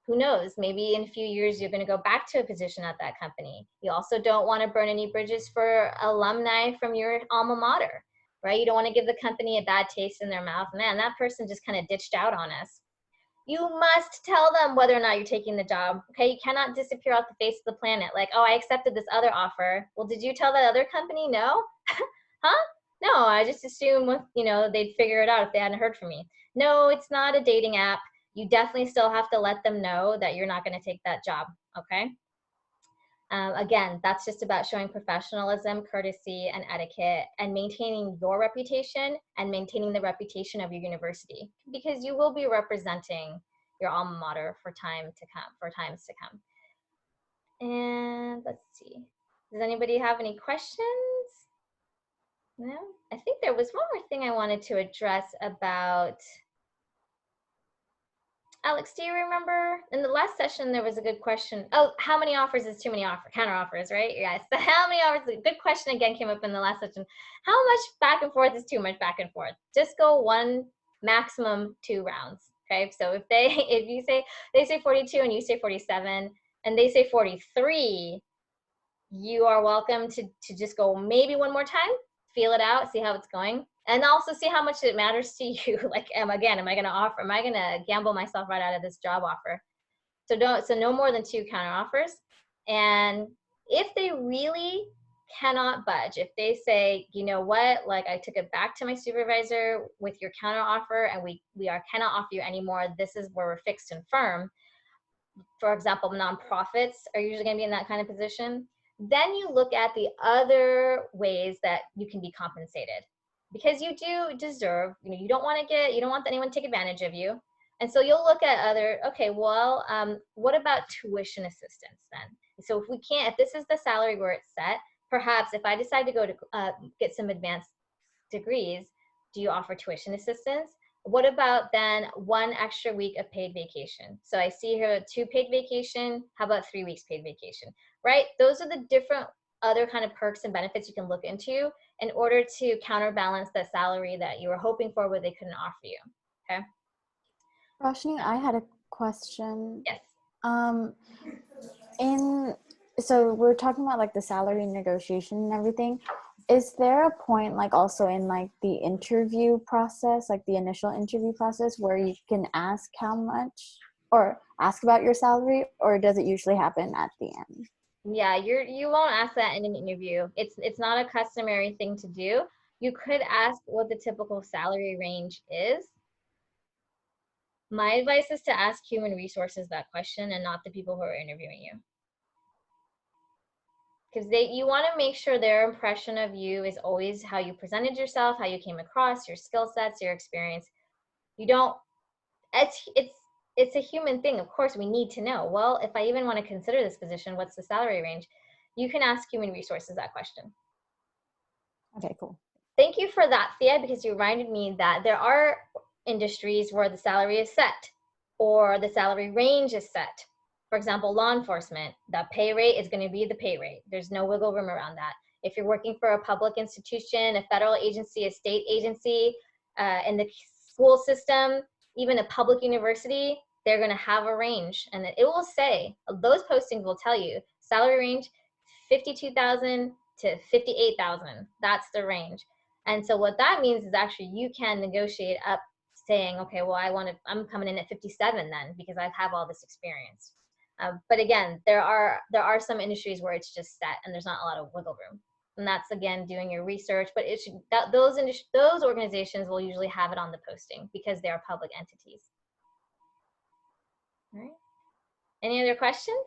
Who knows, maybe in a few years, you're going to go back to a position at that company. You also don't want to burn any bridges for alumni from your alma mater, right? You don't want to give the company a bad taste in their mouth. Man, that person just kind of ditched out on us. You must tell them whether or not you're taking the job, okay? You cannot disappear off the face of the planet. Like, oh, I accepted this other offer. Well, did you tell that other company no? Huh? No, I just assumed, they'd figure it out if they hadn't heard from me. No, it's not a dating app. You definitely still have to let them know that you're not going to take that job, okay? Again, that's just about showing professionalism, courtesy, and etiquette, and maintaining your reputation and maintaining the reputation of your university, because you will be representing your alma mater for times to come. And let's see. Does anybody have any questions? No? I think there was one more thing I wanted to address about. Alex, do you remember in the last session there was a good question? Oh, how many offers is too many counter offers, right? Yes. So how many offers? A good question again came up in the last session. How much back and forth is too much back and forth? Just go one, maximum 2 rounds. Okay. So if they say 42 and you say 47 and they say 43, you are welcome to just go maybe one more time, feel it out, see how it's going. And also see how much it matters to you. Like, am I going to gamble myself right out of this job offer? So no more than 2 counter offers. And if they really cannot budge, if they say, you know what, like I took it back to my supervisor with your counter offer and we cannot offer you anymore, this is where we're fixed and firm. For example, nonprofits are usually going to be in that kind of position. Then you look at the other ways that you can be compensated. Because you do deserve, you don't want anyone to take advantage of you. And so you'll look at what about tuition assistance then? So if this is the salary where it's set, perhaps if I decide to go to get some advanced degrees, do you offer tuition assistance? What about then 1 extra week of paid vacation? So I see here 2 paid vacation, how about 3 weeks paid vacation, right? Those are the different other kind of perks and benefits you can look into in order to counterbalance the salary that you were hoping for where they couldn't offer you, okay? Roshni, I had a question. Yes. In so we're talking about like the salary negotiation and everything. Is there a point like also in like the interview process, like the initial interview process, where you can ask how much or ask about your salary, or does it usually happen at the end? Yeah, you won't ask that in an interview. It's not a customary thing to do. You could ask what the typical salary range is. My advice is to ask human resources that question and not the people who are interviewing you. Because you want to make sure their impression of you is always how you presented yourself, how you came across, your skill sets, your experience. You don't, it's a human thing. Of course, we need to know, well, if I even want to consider this position, what's the salary range? You can ask human resources that question. Okay, cool. Thank you for that, Thea, because you reminded me that there are industries where the salary is set or the salary range is set. For example, law enforcement, the pay rate is going to be the pay rate. There's no wiggle room around that. If you're working for a public institution, a federal agency, a state agency, in the school system, even a public university, they're going to have a range. And it will say, those postings will tell you, salary range 52,000 to 58,000. That's the range. And so what that means is actually you can negotiate up saying, okay, well, I'm coming in at 57 then because I have all this experience. But again, there are some industries where it's just set and there's not a lot of wiggle room. And that's, again, doing your research. But those organizations will usually have it on the posting because they are public entities. All right. Any other questions?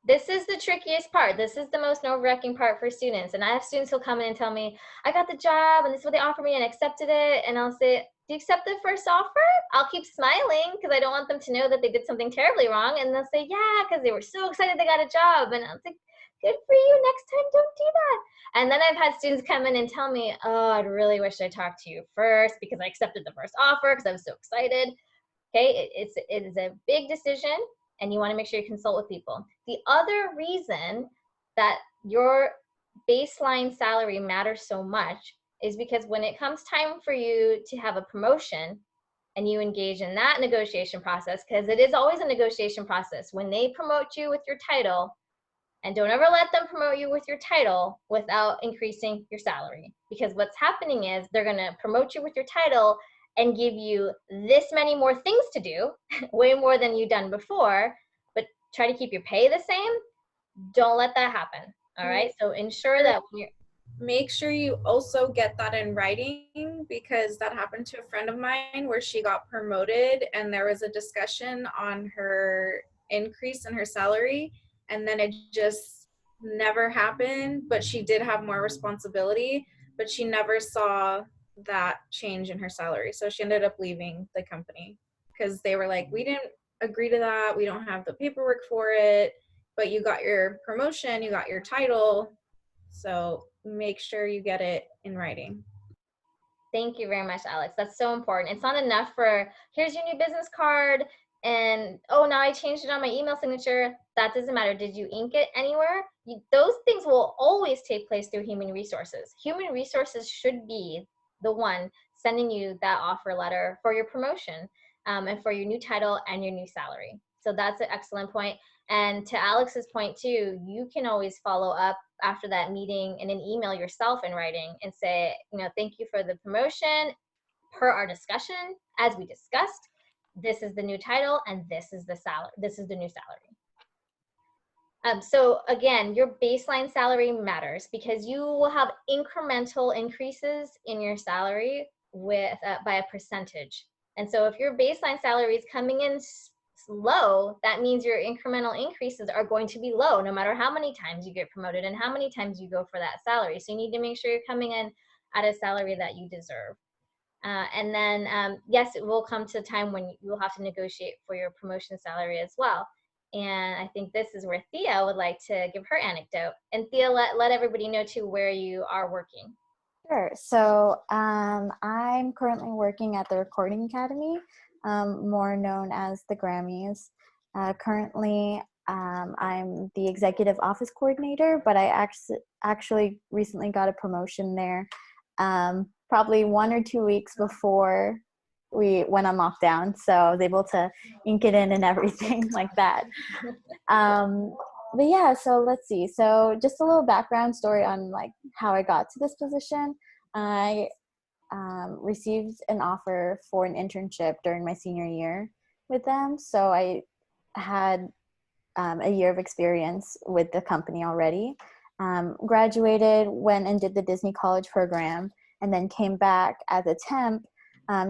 This is the trickiest part. This is the most nerve-wracking part for students. And I have students who'll come in and tell me, I got the job and this is what they offered me and I accepted it. And I'll say, do you accept the first offer? I'll keep smiling because I don't want them to know that they did something terribly wrong. And they'll say, yeah, because they were so excited they got a job. And I'll say, good for you. Next time, don't do that. And then I've had students come in and tell me, oh, I'd really wish I talked to you first because I accepted the first offer because I was so excited. Okay, it is a big decision. And you want to make sure you consult with people. The other reason that your baseline salary matters so much is because when it comes time for you to have a promotion and you engage in that negotiation process, because it is always a negotiation process, when they promote you with your title, and don't ever let them promote you with your title without increasing your salary. Because what's happening is they're going to promote you with your title and give you this many more things to do, way more than you've done before, but try to keep your pay the same. Don't let that happen. All right. So ensure that when you're, make sure you also get that in writing, because that happened to a friend of mine where she got promoted and there was a discussion on her increase in her salary, and then it just never happened. But she did have more responsibility, but she never saw that change in her salary. So she ended up leaving the company because they were like, we didn't agree to that. We don't have the paperwork for it, but you got your promotion, you got your title. So make sure you get it in writing. thank you very much, Alex. That's so important. It's not enough for, here's your new business card and, oh, now I changed it on my email signature. That doesn't matter. Did you ink it anywhere? Those things will always take place through human resources. Human resources should be the one sending you that offer letter for your promotion and for your new title and your new salary. So that's an excellent point. And to Alex's point too, you can always follow up after that meeting in an email yourself in writing and say, thank you for the promotion. Per our discussion, as we discussed, this is the new title and this is the salary. This is the new salary. So again, your baseline salary matters because you will have incremental increases in your salary with by a percentage. And so if your baseline salary is coming in low, that means your incremental increases are going to be low no matter how many times you get promoted and how many times you go for that salary. So you need to make sure you're coming in at a salary that you deserve. And then, yes, it will come to a time when you will have to negotiate for your promotion salary as well. And I think this is where Thea would like to give her anecdote. And Thea, let everybody know too where you are working. Sure. So I'm currently working at the Recording Academy, more known as the Grammys. Currently, I'm the executive office coordinator, but I actually recently got a promotion there, probably 1 or 2 weeks before we went on lockdown. So I was able to ink it in and everything like that. but yeah, so let's see. So just a little background story on like how I got to this position. I received an offer for an internship during my senior year with them. So I had a year of experience with the company already. Graduated, went and did the Disney College program, and then came back as a temp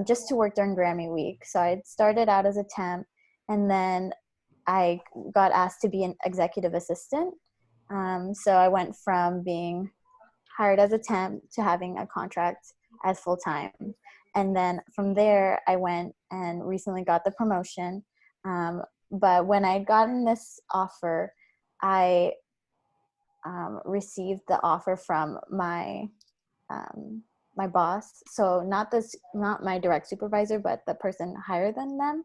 just to work during Grammy Week. So I started out as a temp, and then I got asked to be an executive assistant. So I went from being hired as a temp to having a contract as full-time. And then from there, I went and recently got the promotion. But when I'd gotten this offer, I received the offer from my my boss. So not my direct supervisor, but the person higher than them.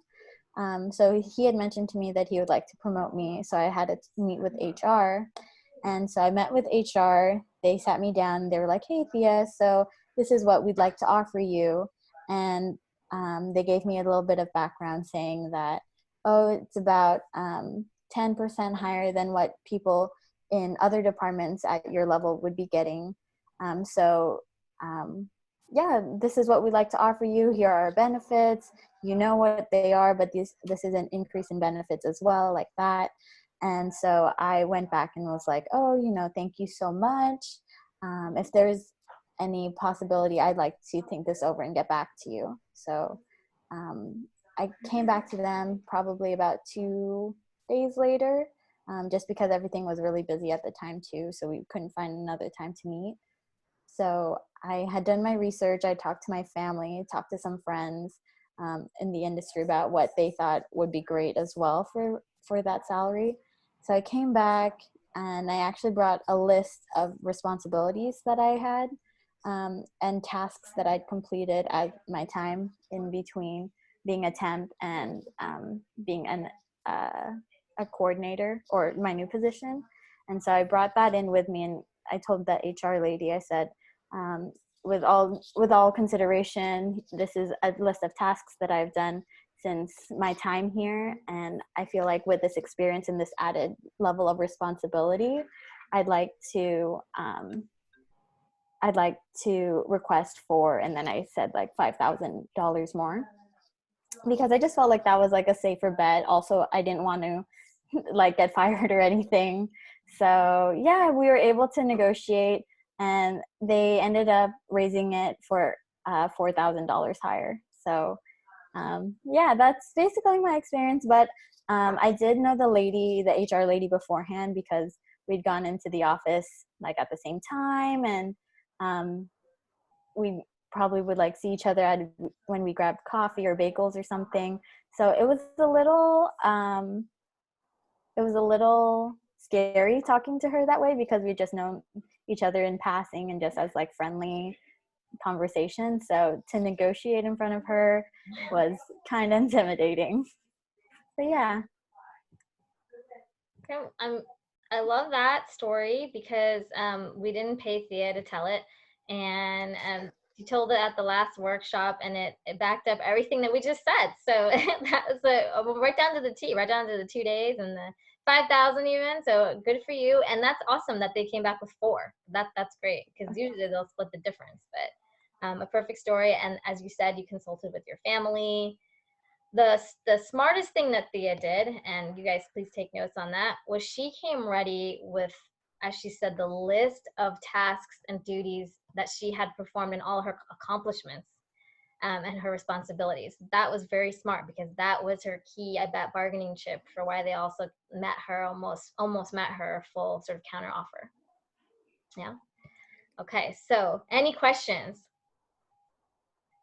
So he had mentioned to me that he would like to promote me. So I had to meet with HR. And so I met with HR. They sat me down. They were like, "Hey, Thea, so this is what we'd like to offer you." And they gave me a little bit of background saying that, oh, it's about 10% higher than what people in other departments at your level would be getting. Yeah, this is what we'd like to offer you. Here are our benefits. You know what they are, but this is an increase in benefits as well, like that. And so I went back and was like, oh, thank you so much. If there's any possibility, I'd like to think this over and get back to you. So I came back to them probably about 2 days later, just because everything was really busy at the time too. So we couldn't find another time to meet. So I had done my research. I talked to my family, talked to some friends in the industry about what they thought would be great as well for that salary. So I came back and I actually brought a list of responsibilities that I had and tasks that I'd completed at my time in between being a temp and being a coordinator, or my new position. And so I brought that in with me, and I told the HR lady, I said, with all consideration, this is a list of tasks that I've done since my time here, and I feel like with this experience and this added level of responsibility, I'd like to request for, and then I said like $5,000 more, because I just felt like that was like a safer bet. Also, I didn't want to like get fired or anything. So yeah, we were able to negotiate, and they ended up raising it for $4,000 higher. So yeah, that's basically my experience. But I did know the HR lady beforehand, because we'd gone into the office like at the same time, and we probably would like see each other when we grabbed coffee or bagels or something. So it was a little scary talking to her that way, because we just known each other in passing and just as like friendly conversation. So to negotiate in front of her was kind of intimidating. But yeah. I love that story, because we didn't pay Thea to tell it, and you told it at the last workshop, and it backed up everything that we just said. So that was right down to the T, right down to the 2 days and the 5,000 even. So good for you, and that's awesome that they came back with 4. That's great, because usually they'll split the difference. But a perfect story, and as you said, you consulted with your family. The smartest thing that Thea did, and you guys please take notes on that, was she came ready with, as she said, the list of tasks and duties that she had performed in all her accomplishments and her responsibilities. That was very smart, because that was her key, I bet, bargaining chip for why they also met her, almost met her full sort of counter offer. Yeah. Okay, so any questions?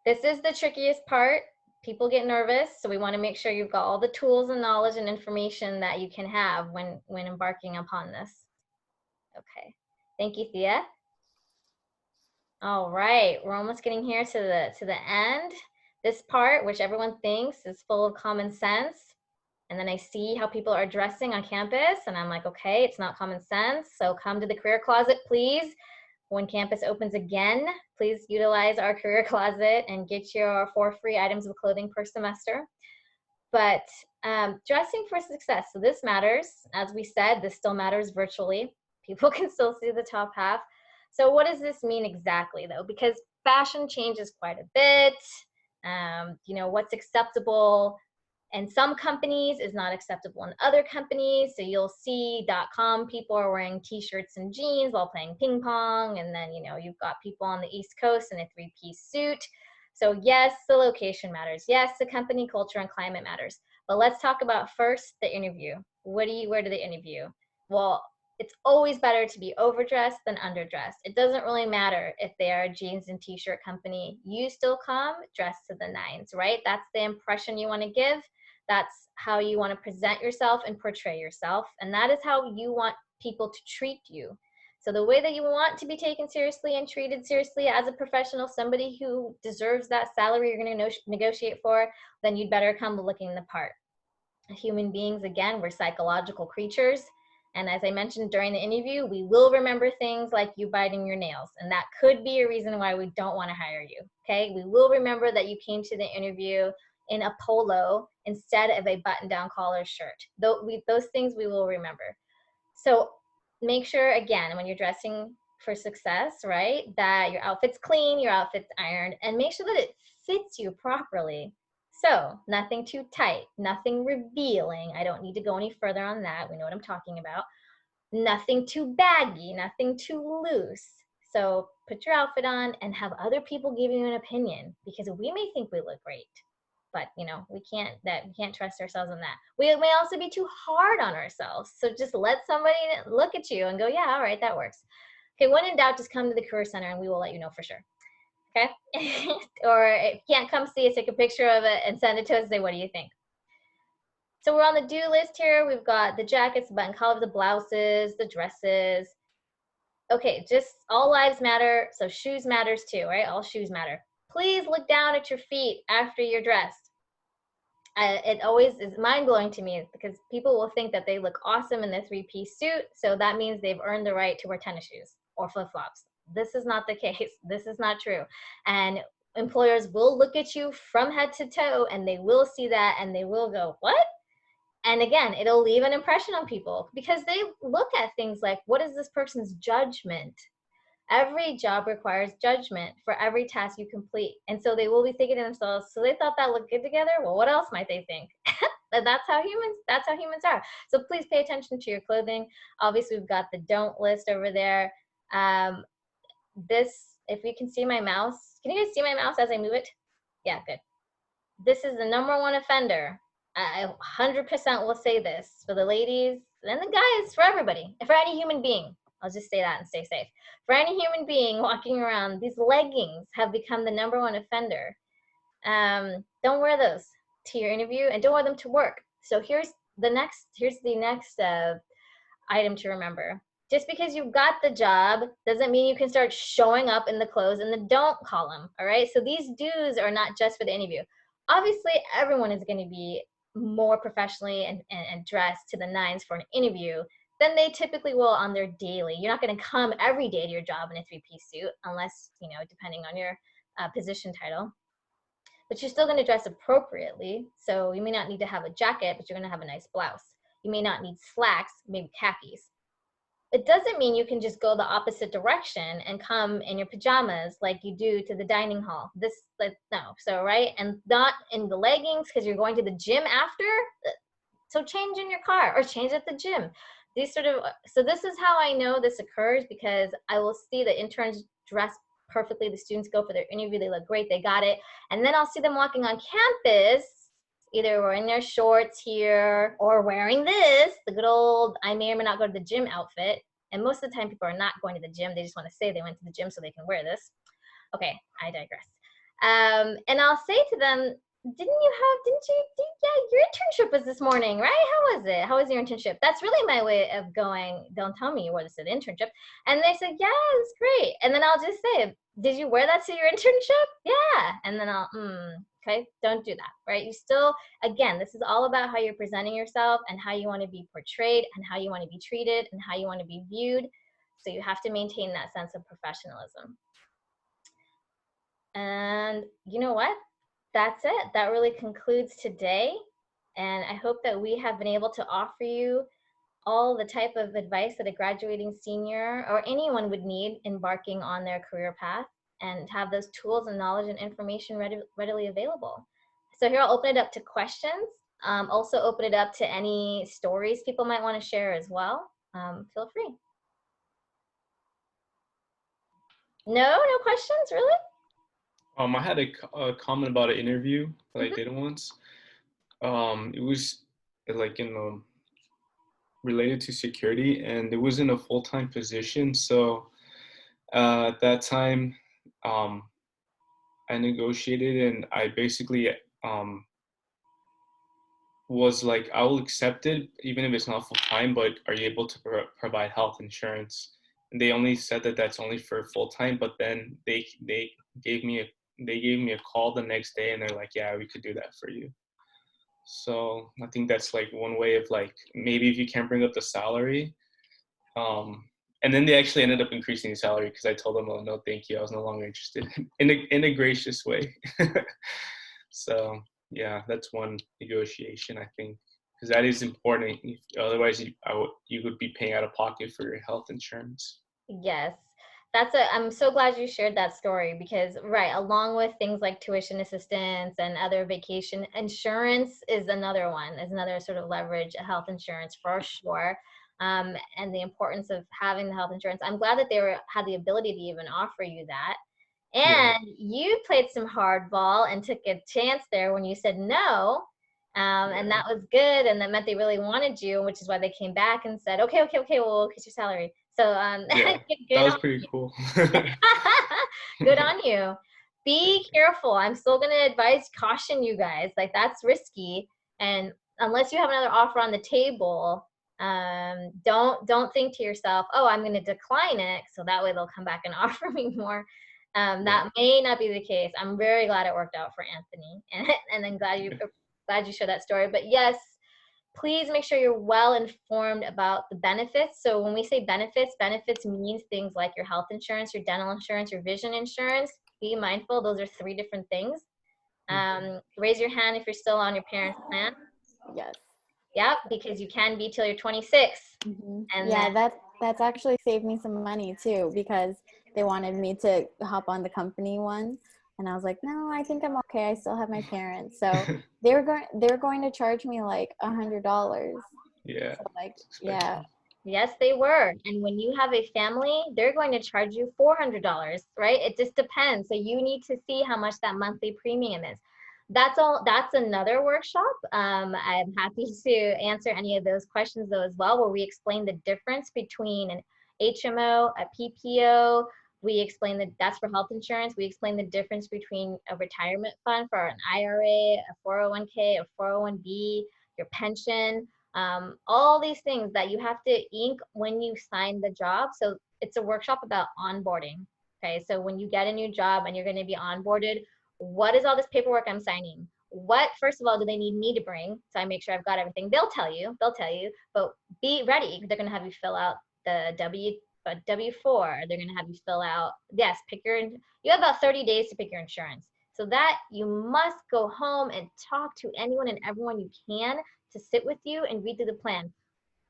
This is the trickiest part. People get nervous, so we want to make sure you've got all the tools and knowledge and information that you can have when embarking upon this. Okay, thank you, Thea. All right, we're almost getting here to the end. This part, which everyone thinks is full of common sense, and then I see how people are dressing on campus, and I'm like, okay, it's not common sense, so come to the career closet, please. When campus opens again, please utilize our career closet and get your 4 free items of clothing per semester. But Dressing for success. So this matters. As we said, this still matters virtually. People can still see the top half. So what does this mean exactly, though? Because fashion changes quite a bit. You know, what's acceptable in some companies is not acceptable in other companies. So you'll see .com people are wearing t-shirts and jeans while playing ping pong. And then, you know, you've got people on the East Coast in a three-piece suit. So yes, the location matters. Yes, the company culture and climate matters. But let's talk about first the interview. What do you wear to the interview? Well, it's always better to be overdressed than underdressed. It doesn't really matter if they are a jeans and t-shirt company. You still come dressed to the nines, right? That's the impression you want to give. That's how you want to present yourself and portray yourself. And that is how you want people to treat you. So the way that you want to be taken seriously and treated seriously as a professional, somebody who deserves that salary you're going to negotiate for, then you'd better come looking the part. Human beings, again, we're psychological creatures. And as I mentioned during the interview, we will remember things like you biting your nails. And that could be a reason why we don't want to hire you, okay? We will remember that you came to the interview in a polo instead of a button-down collar shirt. Those things we will remember. So make sure, again, when you're dressing for success, right, that your outfit's clean, your outfit's ironed, and make sure that it fits you properly. So nothing too tight, nothing revealing. I don't need to go any further on that. We know what I'm talking about. Nothing too baggy, nothing too loose. So put your outfit on and have other people give you an opinion, because we may think we look great, but you know, we can't trust ourselves on that. We may also be too hard on ourselves. So just let somebody look at you and go, yeah, all right, that works. Okay, when in doubt, just come to the Career Center and we will let you know for sure. Okay? Or if you can't come see us, take a picture of it and send it to us and say, what do you think? So we're on the do list here. We've got the jackets, the button collar, the blouses, the dresses. Okay, just all lives matter. So shoes matters too, right? All shoes matter. Please look down at your feet after you're dressed. It always is mind-blowing to me because people will think that they look awesome in their three-piece suit, so that means they've earned the right to wear tennis shoes or flip-flops. This is not the case. This is not true. And employers will look at you from head to toe, and they will see that, and they will go, what? And again, it'll leave an impression on people because they look at things like, what is this person's judgment? Every job requires judgment for every task you complete. And so they will be thinking to themselves, so they thought that looked good together? Well, what else might they think? And that's how humans are. So please pay attention to your clothing. Obviously, we've got the don't list over there. If you can see my mouse, can you guys see my mouse as I move it? Yeah, good. This is the #1 offender. I 100% will say this for the ladies and the guys, for everybody, for any human being. I'll just say that and stay safe. For any human being walking around, these leggings have become the #1 offender. Don't wear those to your interview and don't wear them to work. So here's the next item to remember. Just because you've got the job doesn't mean you can start showing up in the clothes in the don't column, all right? So these do's are not just for the interview. Obviously, everyone is going to be more professionally and dressed to the nines for an interview than they typically will on their daily. You're not going to come every day to your job in a three-piece suit unless, you know, depending on your position title. But you're still going to dress appropriately. So you may not need to have a jacket, but you're going to have a nice blouse. You may not need slacks, maybe khakis. It doesn't mean you can just go the opposite direction and come in your pajamas like you do to the dining hall. No. So, right? And not in the leggings because you're going to the gym after. So change in your car or change at the gym. So this is how I know this occurs, because I will see the interns dress perfectly. The students go for their interview. They look great. They got it. And then I'll see them walking on campus, either wearing their shorts here or wearing this, the good old, I may or may not go to the gym outfit. And most of the time people are not going to the gym. They just want to say they went to the gym so they can wear this. Okay, I digress. And I'll say to them, your internship was this morning, right? How was it? How was your internship? That's really my way of going, don't tell me you wore this at internship. And they said, yeah, it was great. And then I'll just say, did you wear that to your internship? Yeah. And then I'll, okay, don't do that, right? You still, again, this is all about how you're presenting yourself and how you want to be portrayed and how you want to be treated and how you want to be viewed. So you have to maintain that sense of professionalism. And you know what? That's it. That really concludes today. And I hope that we have been able to offer you all the type of advice that a graduating senior or anyone would need embarking on their career path, and have those tools and knowledge and information readily available. So here I'll open it up to questions. Also open it up to any stories people might want to share as well. Feel free. No questions, really? I had a comment about an interview that I did once. It was like in the related to security, and it was in a full-time position. So at that time, I negotiated, and I basically was like, I will accept it even if it's not full-time, but are you able to provide health insurance? And they only said that that's only for full-time, but then they gave me a call the next day, and they're like, yeah, we could do that for you. So I think that's like one way of like, maybe if you can't bring up the salary, and then they actually ended up increasing the salary because I told them, oh, no, thank you. I was no longer interested in a gracious way. So yeah, that's one negotiation, I think, because that is important. Otherwise, you would be paying out of pocket for your health insurance. Yes. I'm so glad you shared that story, because right, along with things like tuition assistance and other vacation insurance is another sort of leverage, health insurance for sure. And the importance of having the health insurance. I'm glad that had the ability to even offer you that. And you played some hardball and took a chance there when you said no. And that was good. And that meant they really wanted you, which is why they came back and said, okay, we'll increase your salary. So yeah, that was pretty cool. Good on you. Be careful. I'm still going to caution you guys. Like, that's risky. And unless you have another offer on the table, don't think to yourself, oh, I'm going to decline it, so that way they'll come back and offer me more. That may not be the case. I'm very glad it worked out for Anthony, and then glad you shared that story. But yes, please make sure you're well informed about the benefits. So when we say benefits means things like your health insurance, your dental insurance, your vision insurance. Be mindful, those are 3 different things. Raise your hand if you're still on your parents' plan. Yes. Yep, because you can be till you're 26. And yeah, that's actually saved me some money too, because they wanted me to hop on the company one, and I was like, no, I think I'm okay. I still have my parents, so they were going to charge me like $100. Yeah. So like, yeah. Yes, they were. And when you have a family, they're going to charge you $400, right? It just depends. So you need to see how much that monthly premium is. That's another workshop. I'm happy to answer any of those questions though as well, where we explain the difference between an HMO, a PPO. We explain that's for health insurance. We explain the difference between a retirement fund for an IRA, a 401k, a 401b, your pension, all these things that you have to ink when you sign the job. So it's a workshop about onboarding. Okay, so when you get a new job and you're going to be onboarded, what is all this paperwork I'm signing? What, first of all, do they need me to bring? So I make sure I've got everything. They'll tell you, but be ready. They're going to have you fill out the W-4. They're going to have you fill out, yes, you have about 30 days to pick your insurance. So that you must go home and talk to anyone and everyone you can to sit with you and read through the plan.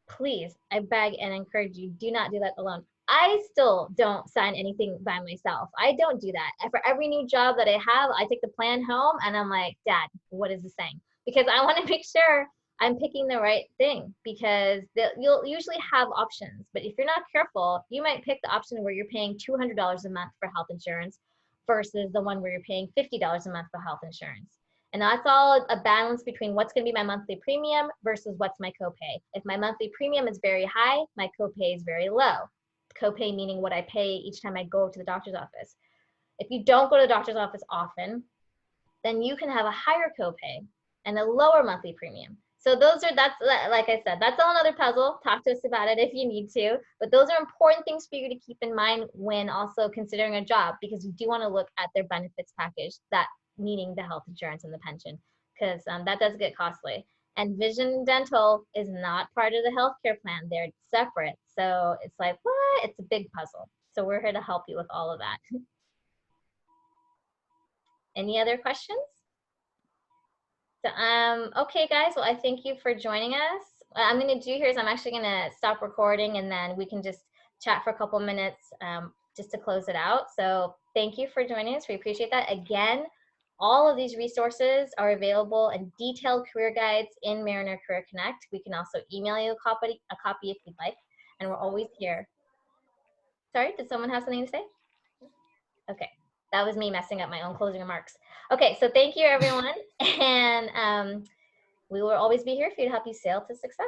Please, I beg and encourage you, do not do that alone. I still don't sign anything by myself. I don't do that. For every new job that I have, I take the plan home and I'm like, Dad, what is this saying? Because I want to make sure I'm picking the right thing, because you'll usually have options. But if you're not careful, you might pick the option where you're paying $200 a month for health insurance versus the one where you're paying $50 a month for health insurance. And that's all a balance between what's going to be my monthly premium versus what's my copay. If my monthly premium is very high, my copay is very low. Copay meaning what I pay each time I go to the doctor's office. If you don't go to the doctor's office often, then you can have a higher copay and a lower monthly premium. So that's like I said, that's all another puzzle. Talk to us about it if you need to. But those are important things for you to keep in mind when also considering a job, because you do want to look at their benefits package, that meaning the health insurance and the pension, because that does get costly. And vision and dental is not part of the healthcare plan. They're separate. So it's like, what? It's a big puzzle. So we're here to help you with all of that. Any other questions? So, okay, guys. Well, I thank you for joining us. What I'm going to do here is I'm actually going to stop recording, and then we can just chat for a couple minutes just to close it out. So thank you for joining us. We appreciate that. Again, all of these resources are available in detailed career guides in Mariner Career Connect. We can also email you a copy if you'd like, and we're always here. Sorry, did someone have something to say? Okay, that was me messing up my own closing remarks. Okay, so thank you, everyone, and we will always be here for you to help you sail to success.